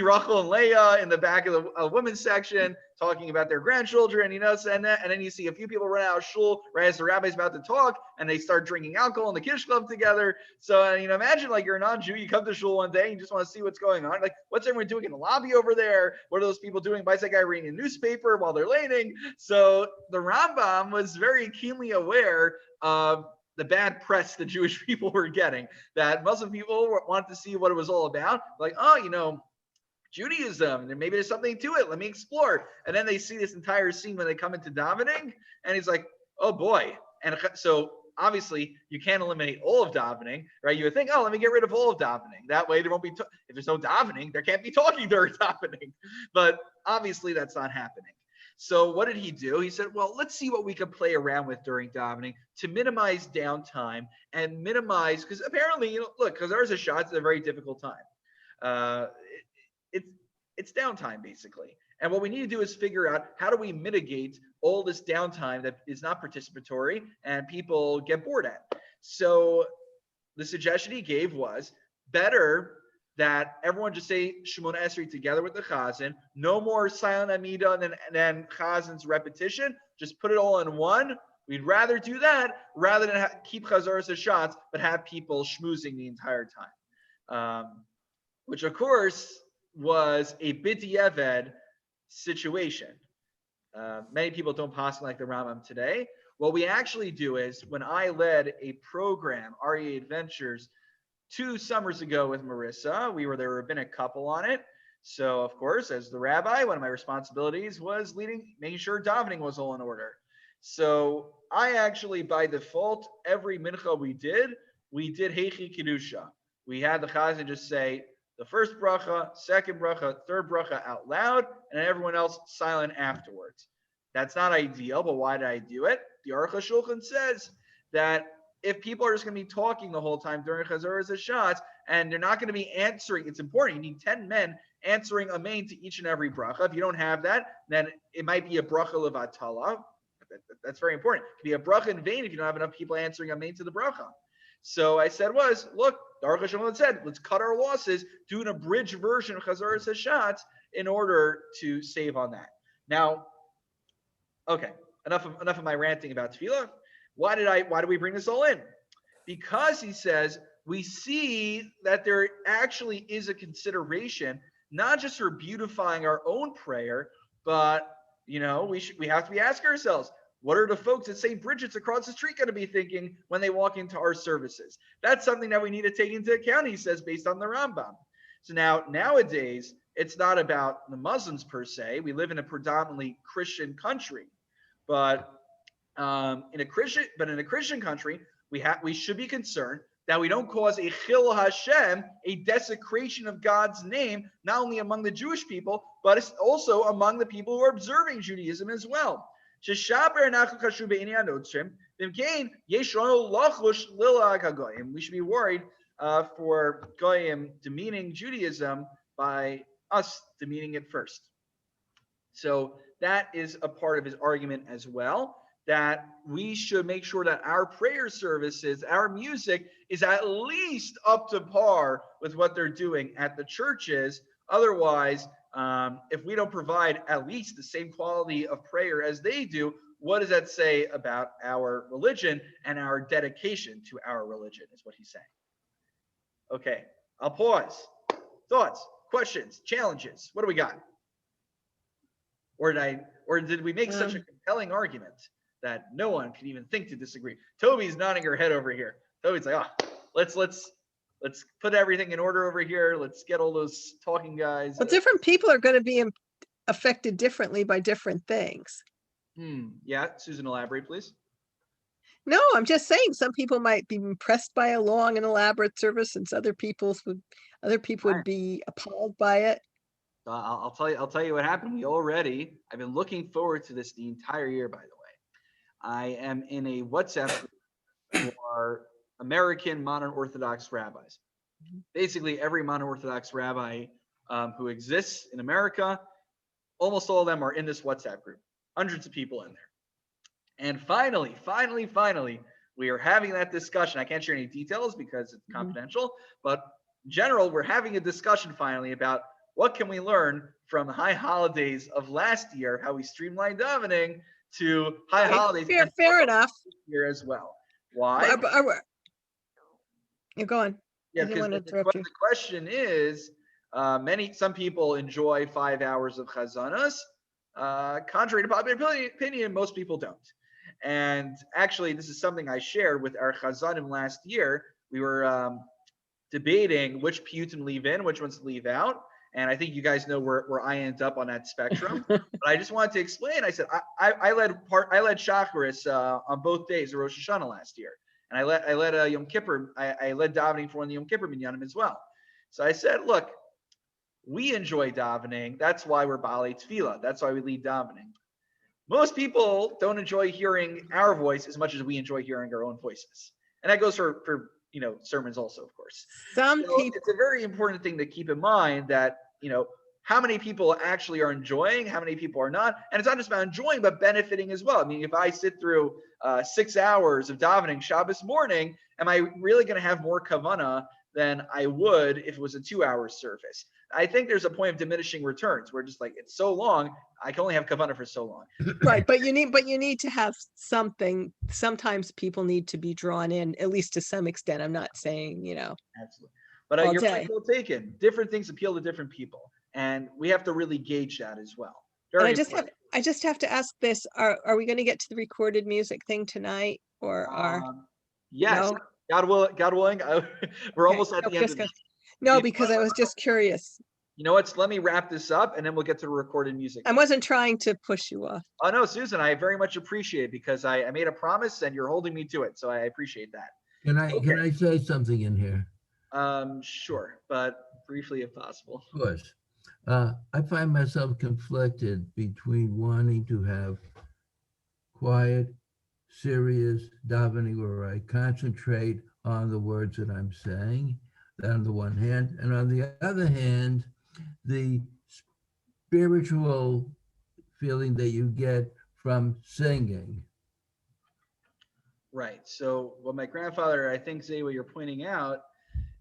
[SPEAKER 1] Rachel and Leah in the back of the women's section talking about their grandchildren, and then you see a few people run out of shul right as the rabbi's about to talk, and they start drinking alcohol in the Kiddush Club together. So, imagine you're a non-Jew, you come to shul one day, and you just want to see what's going on. What's everyone doing in the lobby over there? What are those people doing? Why is that guy reading a newspaper while they're laning? So the Rambam was very keenly aware of the bad press the Jewish people were getting, that Muslim people wanted to see what it was all about. Judaism, and maybe there's something to it. Let me explore. And then they see this entire scene when they come into davening, and he's like, oh boy. And so obviously you can't eliminate all of davening, right? You would think, let me get rid of all of davening. That way there won't be, if there's no davening, there can't be talking during davening. But obviously that's not happening. So what did he do? He said, well, let's see what we can play around with during davening to minimize downtime and minimize, because apparently, look, because there's a shot, it's a very difficult time. It's downtime basically. And what we need to do is figure out how do we mitigate all this downtime that is not participatory and people get bored at. So the suggestion he gave was better that everyone just say Shemona Esrei together with the Chazan, no more silent Amida and then Chazan's repetition, just put it all in one. We'd rather do that rather than keep Chazaras Hashatz, but have people schmoozing the entire time. Which of course was a b'diavad situation. Many people don't pass like the Rambam today. What we actually do is, when I led a program, REA Adventures, 2 summers ago with Marissa, we were the rabbinic couple on it. So of course, as the rabbi, one of my responsibilities was making sure davening was all in order. So I actually, by default, every mincha we did Heichi Kedusha. We had the chazan just say the first bracha, second bracha, third bracha out loud, and everyone else silent afterwards. That's not ideal, but why did I do it? The Aruch HaShulchan says that if people are just going to be talking the whole time during Chazaras Hashatz, and they're not going to be answering, it's important. You need 10 men answering amen to each and every bracha. If you don't have that, then it might be a bracha levatala. That's very important. It could be a bracha in vain if you don't have enough people answering amen to the bracha. So I said look, the Aruch HaShulchan said, let's cut our losses, do an abridged version of Chazaras Hashatz in order to save on that. Now, okay, enough of my ranting about tefillah. Why did we bring this all in? Because he says we see that there actually is a consideration, not just for beautifying our own prayer, but we have to be asking ourselves, what are the folks at St. Bridget's across the street going to be thinking when they walk into our services? That's something that we need to take into account, he says, based on the Rambam. So nowadays, it's not about the Muslims per se. We live in a predominantly Christian country, but in a Christian country, we should be concerned that we don't cause a chil Hashem, a desecration of God's name, not only among the Jewish people, but it's also among the people who are observing Judaism as well. We should be worried for Goyim demeaning Judaism by us demeaning it first. So that is a part of his argument as well, that we should make sure that our prayer services, our music is at least up to par with what they're doing at the churches. Otherwise, if we don't provide at least the same quality of prayer as they do, what does that say about our religion and our dedication to our religion, is what he's saying. Okay, I'll pause. Thoughts, questions, challenges. What do we got? Or did we make such a compelling argument that no one can even think to disagree? Toby's nodding her head over here. Toby's like, let's put everything in order over here. Let's get all those talking guys.
[SPEAKER 2] Well, different people are going to be affected differently by different things.
[SPEAKER 1] Yeah, Susan, elaborate, please.
[SPEAKER 2] No, I'm just saying some people might be impressed by a long and elaborate service, and other people would be appalled by it.
[SPEAKER 1] I'll tell you what happened. I've been looking forward to this the entire year, by the way. I am in a WhatsApp group for American modern Orthodox rabbis. Basically, every modern Orthodox rabbi who exists in America, almost all of them are in this WhatsApp group. Hundreds of people in there. And finally, we are having that discussion. I can't share any details because it's confidential, but in general, we're having a discussion finally about what can we learn from the high holidays of last year, how we streamlined davening to high holidays.
[SPEAKER 2] Fair enough.
[SPEAKER 1] This year as well. Why?
[SPEAKER 2] You're going.
[SPEAKER 1] Yeah, because the question is, some people enjoy 5 hours of chazanas. Contrary to popular opinion, most people don't. And actually, this is something I shared with our chazanim last year. We were debating which piyutim leave in, which ones leave out. And I think you guys know where I end up on that spectrum. But I just wanted to explain. I said I led Shacharis on both days of Rosh Hashanah last year, and I led Yom Kippur. I led davening for one of the Yom Kippur minyanim as well. So I said, look, we enjoy davening. That's why we're Baalei Tefillah. That's why we lead davening. Most people don't enjoy hearing our voice as much as we enjoy hearing our own voices, and that goes for sermons also, of course. It's a very important thing to keep in mind that, how many people actually are enjoying, how many people are not. And it's not just about enjoying, but benefiting as well. I mean, if I sit through 6 hours of davening Shabbos morning, am I really going to have more kavanah than I would if it was a 2-hour service? I think there's a point of diminishing returns where just like, it's so long, I can only have kavanah for so long.
[SPEAKER 2] Right. But you need to have something. Sometimes people need to be drawn in, at least to some extent. I'm not saying,
[SPEAKER 1] Absolutely. But your point well taken. Different things appeal to different people. And we have to really gauge that as well.
[SPEAKER 2] And I just have to ask this. Are we going to get to the recorded music thing tonight, or
[SPEAKER 1] yes, no? God willing, we're almost at the end of this.
[SPEAKER 2] No, because I was just curious.
[SPEAKER 1] You know what? Let me wrap this up and then we'll get to the recorded music.
[SPEAKER 2] I wasn't trying to push you off.
[SPEAKER 1] Oh, no, Susan, I very much appreciate it because I made a promise and you're holding me to it. So I appreciate that.
[SPEAKER 5] Can I say something in here?
[SPEAKER 1] Sure, but briefly if possible.
[SPEAKER 5] Of course. I find myself conflicted between wanting to have quiet, serious davening where I concentrate on the words that I'm saying, on the one hand, and on the other hand, the spiritual feeling that you get from singing.
[SPEAKER 1] Right. So what my grandfather, I think, Zay, what you're pointing out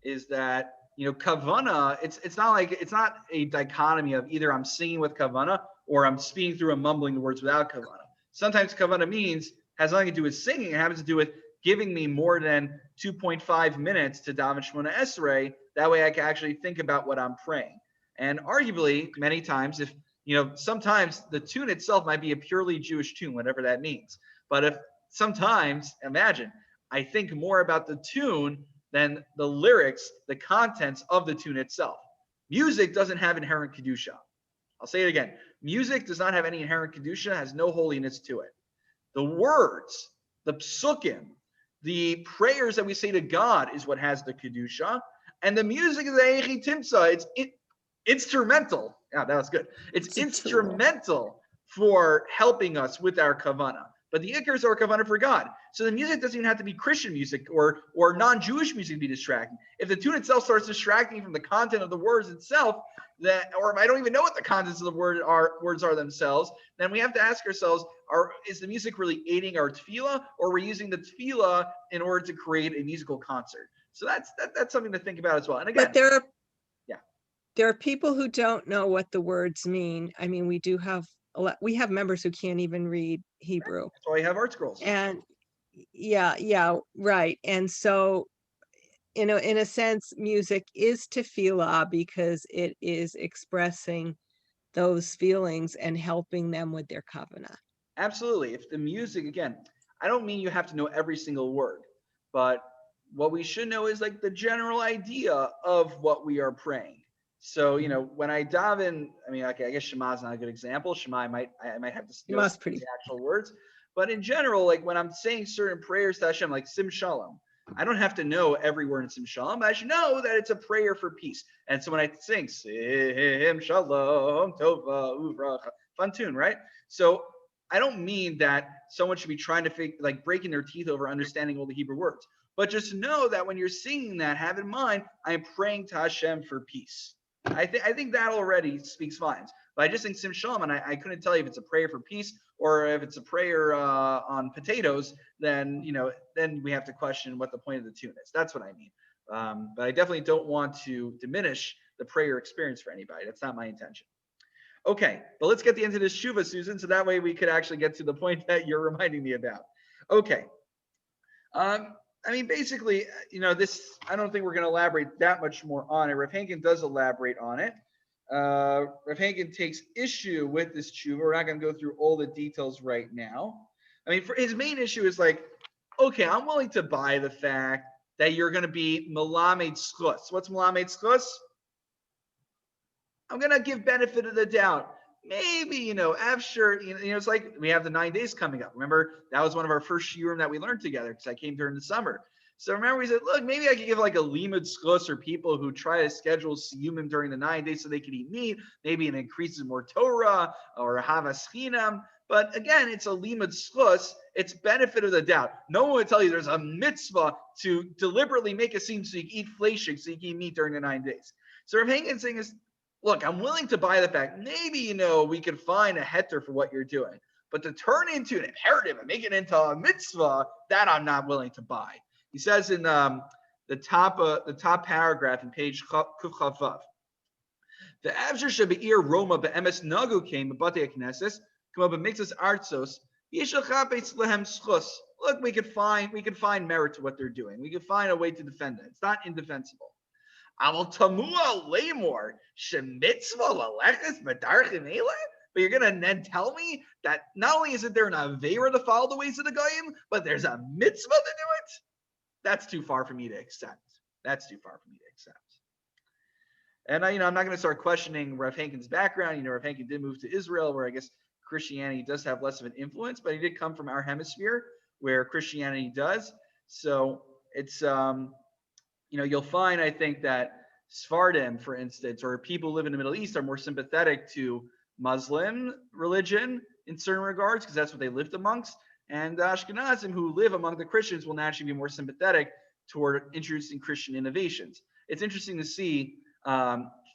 [SPEAKER 1] is that, kavanah, it's not a dichotomy of either I'm singing with kavanah or I'm speaking through and mumbling the words without kavanah. Sometimes kavanah has nothing to do with singing. It happens to do with giving me more than 2.5 minutes to daven Shemona Esrei. That way I can actually think about what I'm praying. And arguably, many times, if sometimes the tune itself might be a purely Jewish tune, whatever that means. But if sometimes, imagine, I think more about the tune than the lyrics, the contents of the tune itself. Music doesn't have inherent kedusha. I'll say it again. Music does not have any inherent kedusha, has no holiness to it. The words, the psukim, the prayers that we say to God is what has the kedusha, and the music is the Eichi Timsa. It's instrumental. Yeah, that was good. It's instrumental for helping us with our kavana. But the ikars are kavanah for God. So the music doesn't even have to be Christian music or non-Jewish music to be distracting. If the tune itself starts distracting from the content of the words itself, or if I don't even know what the contents of the words are themselves, then we have to ask ourselves, is the music really aiding our tefillah, or are we using the tefillah in order to create a musical concert? So that's something to think about as well. And again,
[SPEAKER 2] But there are people who don't know what the words mean. I mean, we have members who can't even read Hebrew.
[SPEAKER 1] That's why we have art scrolls.
[SPEAKER 2] And yeah, right. And so, in a sense, music is tefillah because it is expressing those feelings and helping them with their kavanah.
[SPEAKER 1] Absolutely. If the music, again, I don't mean you have to know every single word, but what we should know is like the general idea of what we are praying. So, when I daven, I mean, okay, I guess Shema is not a good example. Shema, I might have to know the actual words. But in general, like when I'm saying certain prayers to Hashem, like Sim Shalom, I don't have to know every word in Sim Shalom. I should know that it's a prayer for peace. And so when I sing Sim Shalom, Tova, Uvracha, fun tune, right? So I don't mean that someone should be trying to like breaking their teeth over understanding all the Hebrew words. But just know that when you're singing that, have in mind, I'm praying to Hashem for peace. I think that already speaks volumes. But I just think Sim Shalom, and I couldn't tell you if it's a prayer for peace or if it's a prayer on potatoes, then we have to question what the point of the tune is. That's what I mean. But I definitely don't want to diminish the prayer experience for anybody. That's not my intention. Okay, but let's get the end of this shuva, Susan, so that way we could actually get to the point that you're reminding me about. Okay. I mean, basically, this, I don't think we're going to elaborate that much more on it. Rav Hankin does elaborate on it. Rav Hankin takes issue with this tshuva. We're not going to go through all the details right now. I mean, for his main issue is like, okay, I'm willing to buy the fact that you're going to be melamed schus. What's melamed schus? I'm going to give benefit of the doubt. Maybe, after, it's like we have the 9 days coming up. Remember, that was one of our first shiurim that we learned together because I came during the summer. So remember, we said, look, maybe I could give like a limud schus or people who try to schedule siyumim during the 9 days so they can eat meat. Maybe it increases more Torah or havas chinam. But again, it's a limud schus. It's benefit of the doubt. No one will tell you there's a mitzvah to deliberately make a seam so you can eat fleshig, so you can eat meat during the 9 days. So Rav Hankin's saying is, look, I'm willing to buy the fact, maybe, we could find a heter for what you're doing. But to turn into an imperative and make it into a mitzvah, that I'm not willing to buy. He says in the top paragraph in page Kuf Chavav, the Avshar Shebe'ir Roma be'emes nagu came b'batei knesses, come up b'mixas artzos, yishal chapetz lehem schus. Look, we could find merit to what they're doing. We could find a way to defend it. It's not indefensible. Aval tamua lemor shemitzvah laleches b'darchim eleh. But you're gonna then tell me that not only is it there an avera to follow the ways of the goyim, but there's a mitzvah to do it. That's too far for me to accept. And I'm not going to start questioning Rav Hankin's background. Rav Hankin did move to Israel, where I guess Christianity does have less of an influence, but he did come from our hemisphere, where Christianity does. So it's you'll find, I think, that Sephardim, for instance, or people who live in the Middle East are more sympathetic to Muslim religion in certain regards, because that's what they lived amongst. And Ashkenazim who live among the Christians will naturally be more sympathetic toward introducing Christian innovations. It's interesting to see,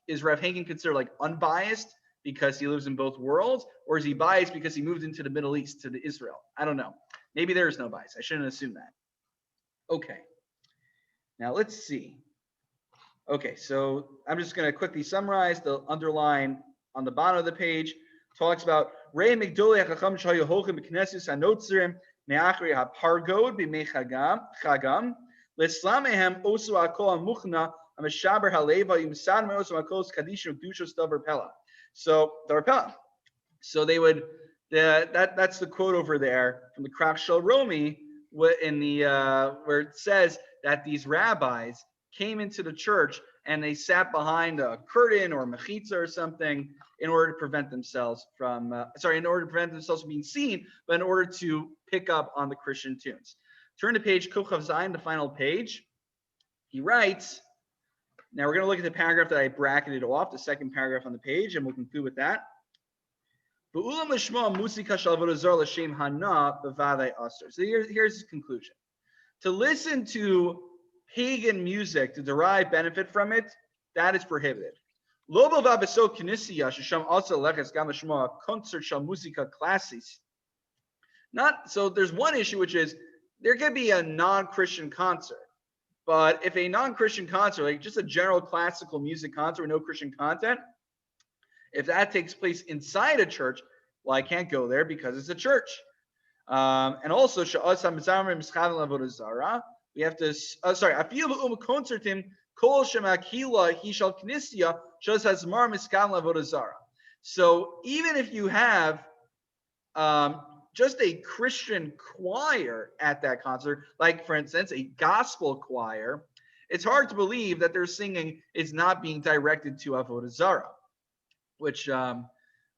[SPEAKER 1] is Rav Hankin considered like unbiased because he lives in both worlds, or is he biased because he moved into the Middle East, to the Israel? I don't know. Maybe there is no bias. I shouldn't assume that. Okay. Now let's see. Okay, so I'm just going to quickly summarize. The underline on the bottom of the page talks about Rei Migdolei HaChacham Shayu Holchem B'Knesset HaNotzerim Me'achri HaPargod B'Mei Chagam L'Slamehem Osu HaKol HaMuchna HaMeshaber HaLeva Yimsad Me'osu HaKol Kadishim Kedusha Stav Pella. So the Rapella. So they would that's the quote over there from the Krak Shel Romi in the where it says that these rabbis came into the church and they sat behind a curtain or mechitza or something in order to prevent themselves from being seen, but in order to pick up on the Christian tunes. Turn to page Kuchav Zayin, the final page. He writes, now we're going to look at the paragraph that I bracketed off, the second paragraph on the page, and we'll conclude with that. So here's his conclusion. To listen to pagan music to derive benefit from it, that is prohibited. Not so there's one issue, which is there could be a non-Christian concert, but if a non-Christian concert, like just a general classical music concert with no Christian content, if that takes place inside a church, well, I can't go there because it's a church. And also, we have to, so even if you have just a Christian choir at that concert, like for instance, a gospel choir, it's hard to believe that their singing is not being directed to Avodah Zarah, which I'm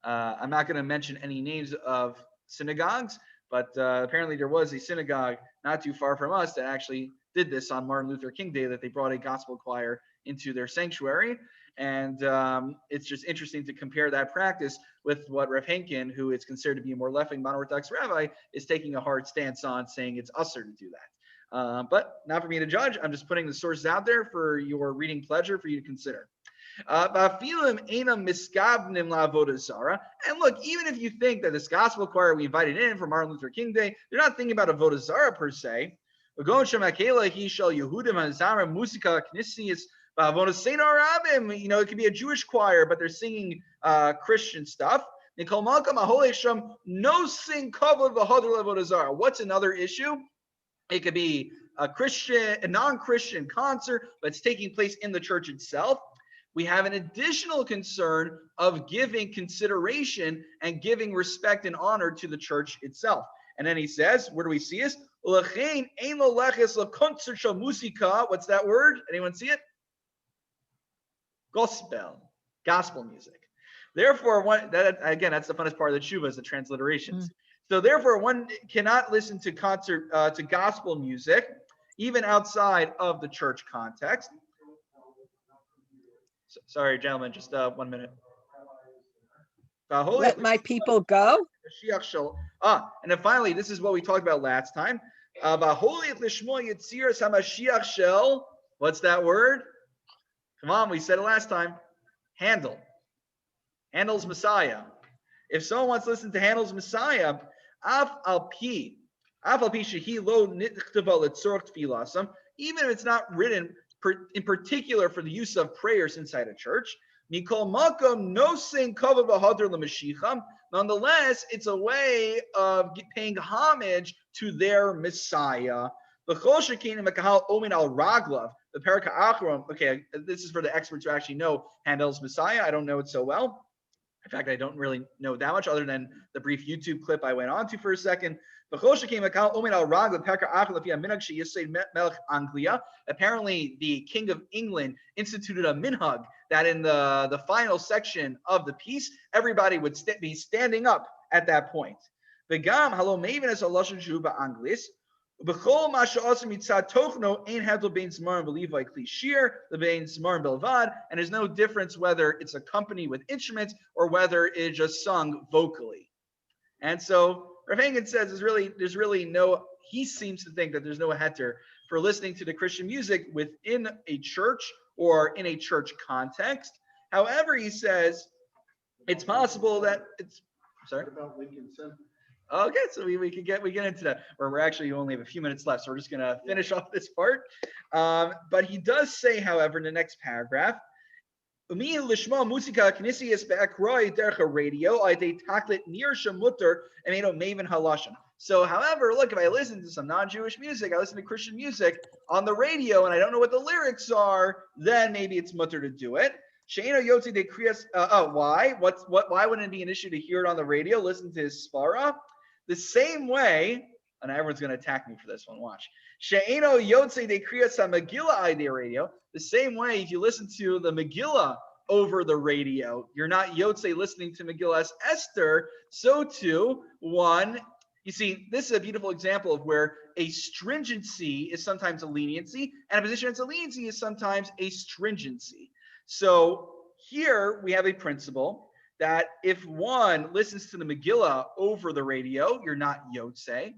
[SPEAKER 1] not going to mention any names of synagogues, but apparently there was a synagogue not too far from us that actually did this on Martin Luther King Day, that they brought a gospel choir into their sanctuary. And it's just interesting to compare that practice with what Rav Henkin, who is considered to be a more left-wing mono-Orthodox rabbi, is taking a hard stance on, saying it's usher to do that. But not for me to judge. I'm just putting the sources out there for your reading pleasure for you to consider. And look, even if you think that this gospel choir we invited in for Martin Luther King Day, they're not thinking about Avodah Zarah per se. You know, it could be a Jewish choir, but they're singing Christian stuff. No sing cover the Avodah Zarah. What's another issue? It could be a non-Christian concert, but it's taking place in the church itself. We have an additional concern of giving consideration and giving respect and honor to the church itself. And then he says, where do we see this? What's that word? Anyone see it? Gospel music. Therefore, that's the funnest part of the tshuva, is the transliterations. So therefore, one cannot listen to to gospel music, even outside of the church context. Sorry, gentlemen, just 1 minute.
[SPEAKER 2] Let my people go.
[SPEAKER 1] And then finally, this is what we talked about last time. What's that word? Come on, we said it last time. Handel's Messiah. If someone wants to listen to Handel's Messiah, even if it's not written in particular for the use of prayers inside a church, nonetheless, it's a way of paying homage to their Messiah. The okay, this is for the experts who actually know Handel's Messiah. I don't know it so well. In fact, I don't really know that much other than the brief YouTube clip I went on to for a second. Apparently, the King of England instituted a minhag that in the final section of the piece, everybody would be standing up at that point. And there's no difference whether it's accompanied with instruments or whether it's just sung vocally. And so Rav Henkin says he seems to think that there's no heter for listening to the Christian music within a church or in a church context. However, he says it's possible that it's about Lincoln Center. Okay, so we get into that. We're actually only have a few minutes left, so we're just going to finish off this part. But he does say, however, in the next paragraph, Umi lishma musika knisias be'akroi derech radio ide taklit nir shemutter emeno maven halashon. So, however, look, if I listen to some non-Jewish music, I listen to Christian music on the radio, and I don't know what the lyrics are, then maybe it's mutter to do it. She'eno yotzi de kriyas. Why? Why wouldn't it be an issue to hear it on the radio? Listen to his svara. The same way, and everyone's going to attack me for this one. Watch. She'eno yotzi de kriyas Megillah idea radio. The same way, if you listen to the Megillah over the radio, you're not yotze listening to Megillah Esther. So too, one. You see, this is a beautiful example of where a stringency is sometimes a leniency, and a position that's a leniency is sometimes a stringency. So here we have a principle that if one listens to the Megillah over the radio, you're not yotze.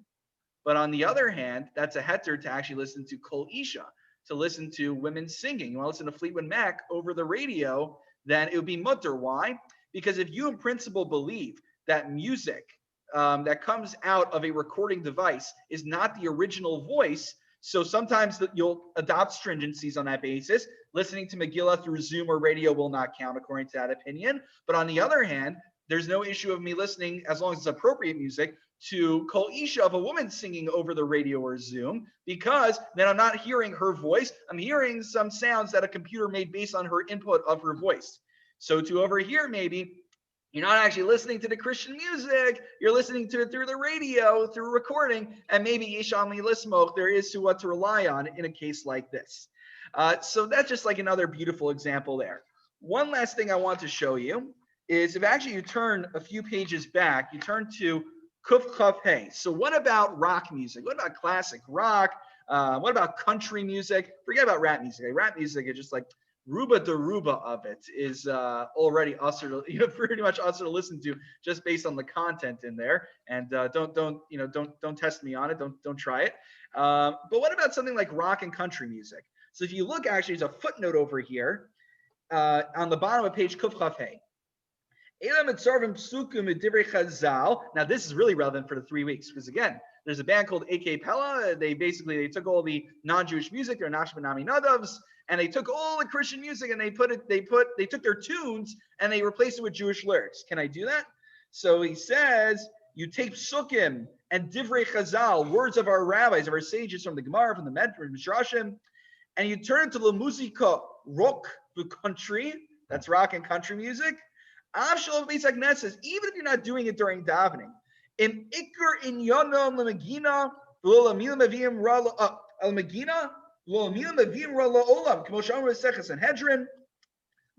[SPEAKER 1] But on the other hand, that's a heter to actually listen to Kol Isha, to listen to women singing. You want to listen to Fleetwood Mac over the radio, then it would be mutter. Why? Because if you in principle believe that music that comes out of a recording device is not the original voice, so sometimes you'll adopt stringencies on that basis. Listening to Megillah through Zoom or radio will not count according to that opinion. But on the other hand, there's no issue of me listening, as long as it's appropriate music, to Kol Isha of a woman singing over the radio or Zoom, because then I'm not hearing her voice. I'm hearing some sounds that a computer made based on her input of her voice. So to over here, maybe you're not actually listening to the Christian music, you're listening to it through the radio, through recording, and maybe Yisham Li Lismoch, there is to what to rely on in a case like this. So that's just like another beautiful example there. One last thing I want to show you is if actually you turn a few pages back, you turn to Kuf Chaf Hey. So what about rock music? What about classic rock? What about country music? Forget about rap music. Rap music is just like Ruba de Ruba of it is already usher to, pretty much usher to listen to just based on the content in there. And don't test me on it. Don't try it. But what about something like rock and country music? So if you look, actually, there's a footnote over here on the bottom of page Kuf Chaf Hey. Now this is really relevant for the 3 weeks because again, there's a band called AK Pella. They took all the non-Jewish music, their Nashma Nami Nadavs, and they took all the Christian music and they took their tunes and they replaced it with Jewish lyrics. Can I do that? So he says, you take psukim and divrei chazal, words of our rabbis, of our sages from the Gemara, from the Midrashim, and you turn it to la musica rock, the country. That's rock and country music. Even if you're not doing it during davening, in ikar inyana lemagina v'lo lamila mevim ra lemagina v'lo lamila mevim ra laolam k'mo she'amar Seches Sanhedrin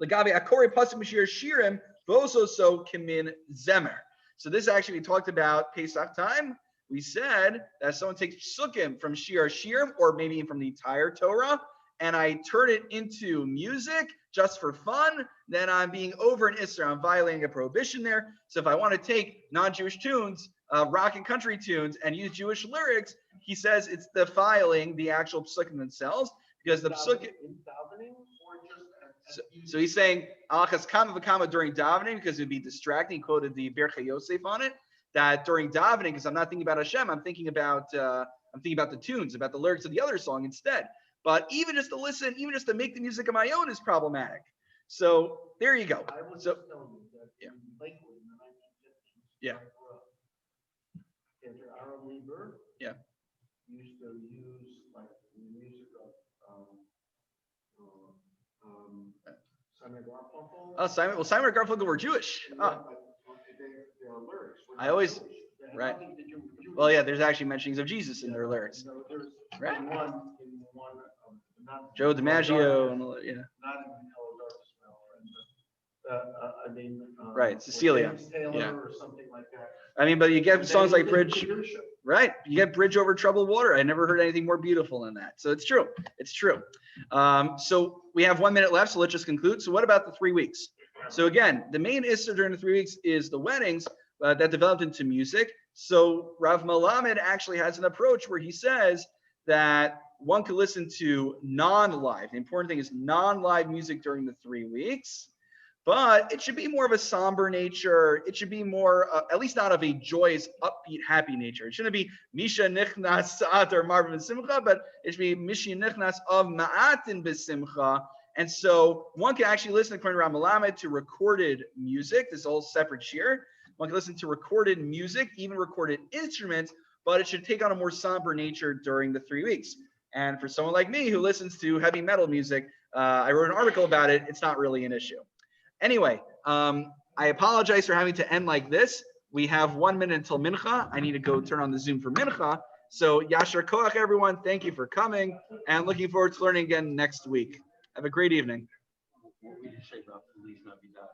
[SPEAKER 1] legabe akori pasuk mishir shirim v'oso so kimin zemer. So this actually we talked about Pesach time. We said that someone takes psukim from Shir Shirim or maybe even from the entire Torah, and I turn it into music just for fun, then I'm being over an Isser. I'm violating a prohibition there. So if I want to take non-Jewish tunes, rock and country tunes, and use Jewish lyrics, he says it's defiling the actual psukim themselves, because the psukim. So he's saying alachas kama v'kama during davening because it would be distracting. He quoted the Bercha Yosef on it, that during davening, because I'm not thinking about Hashem, I'm thinking about the tunes, about the lyrics of the other song instead. But even just to listen, even just to make the music of my own is problematic. So there you go. So yeah. Yeah. Yeah.
[SPEAKER 7] Used to use like the music of Simon Garfunkel.
[SPEAKER 1] Oh, Simon and Garfunkel were Jewish. Oh. I always, right. Well, yeah, there's actually mentionings of Jesus in their lyrics. Right. Joe DiMaggio and yeah. Right, Cecilia. Yeah.
[SPEAKER 7] Or something like that.
[SPEAKER 1] I mean, but you get songs like Bridge, right? You get Bridge Over Troubled Water. I never heard anything more beautiful than that. So it's true. It's true. So we have 1 minute left, so let's just conclude. So what about the 3 weeks? So again, the main issue during the 3 weeks is the weddings that developed into music. So Rav Malamed actually has an approach where he says that one could listen to non-live. The important thing is non-live music during the 3 weeks. But it should be more of a somber nature. It should be more, at least not of a joyous, upbeat, happy nature. It shouldn't be Misha Nichnas Sa'at or Marvin B'Simcha, but it should be Misha Nichnas of Ma'atin B'Simcha. And so one can actually listen, according to Ram Malamed, to recorded music. This is all separate shir. One can listen to recorded music, even recorded instruments, but it should take on a more somber nature during the 3 weeks. And for someone like me who listens to heavy metal music, I wrote an article about it. It's not really an issue. Anyway, I apologize for having to end like this. We have 1 minute until Mincha. I need to go turn on the Zoom for Mincha. So Yasher Koach, everyone. Thank you for coming, and looking forward to learning again next week. Have a great evening.
[SPEAKER 3] What we just say about police not be done.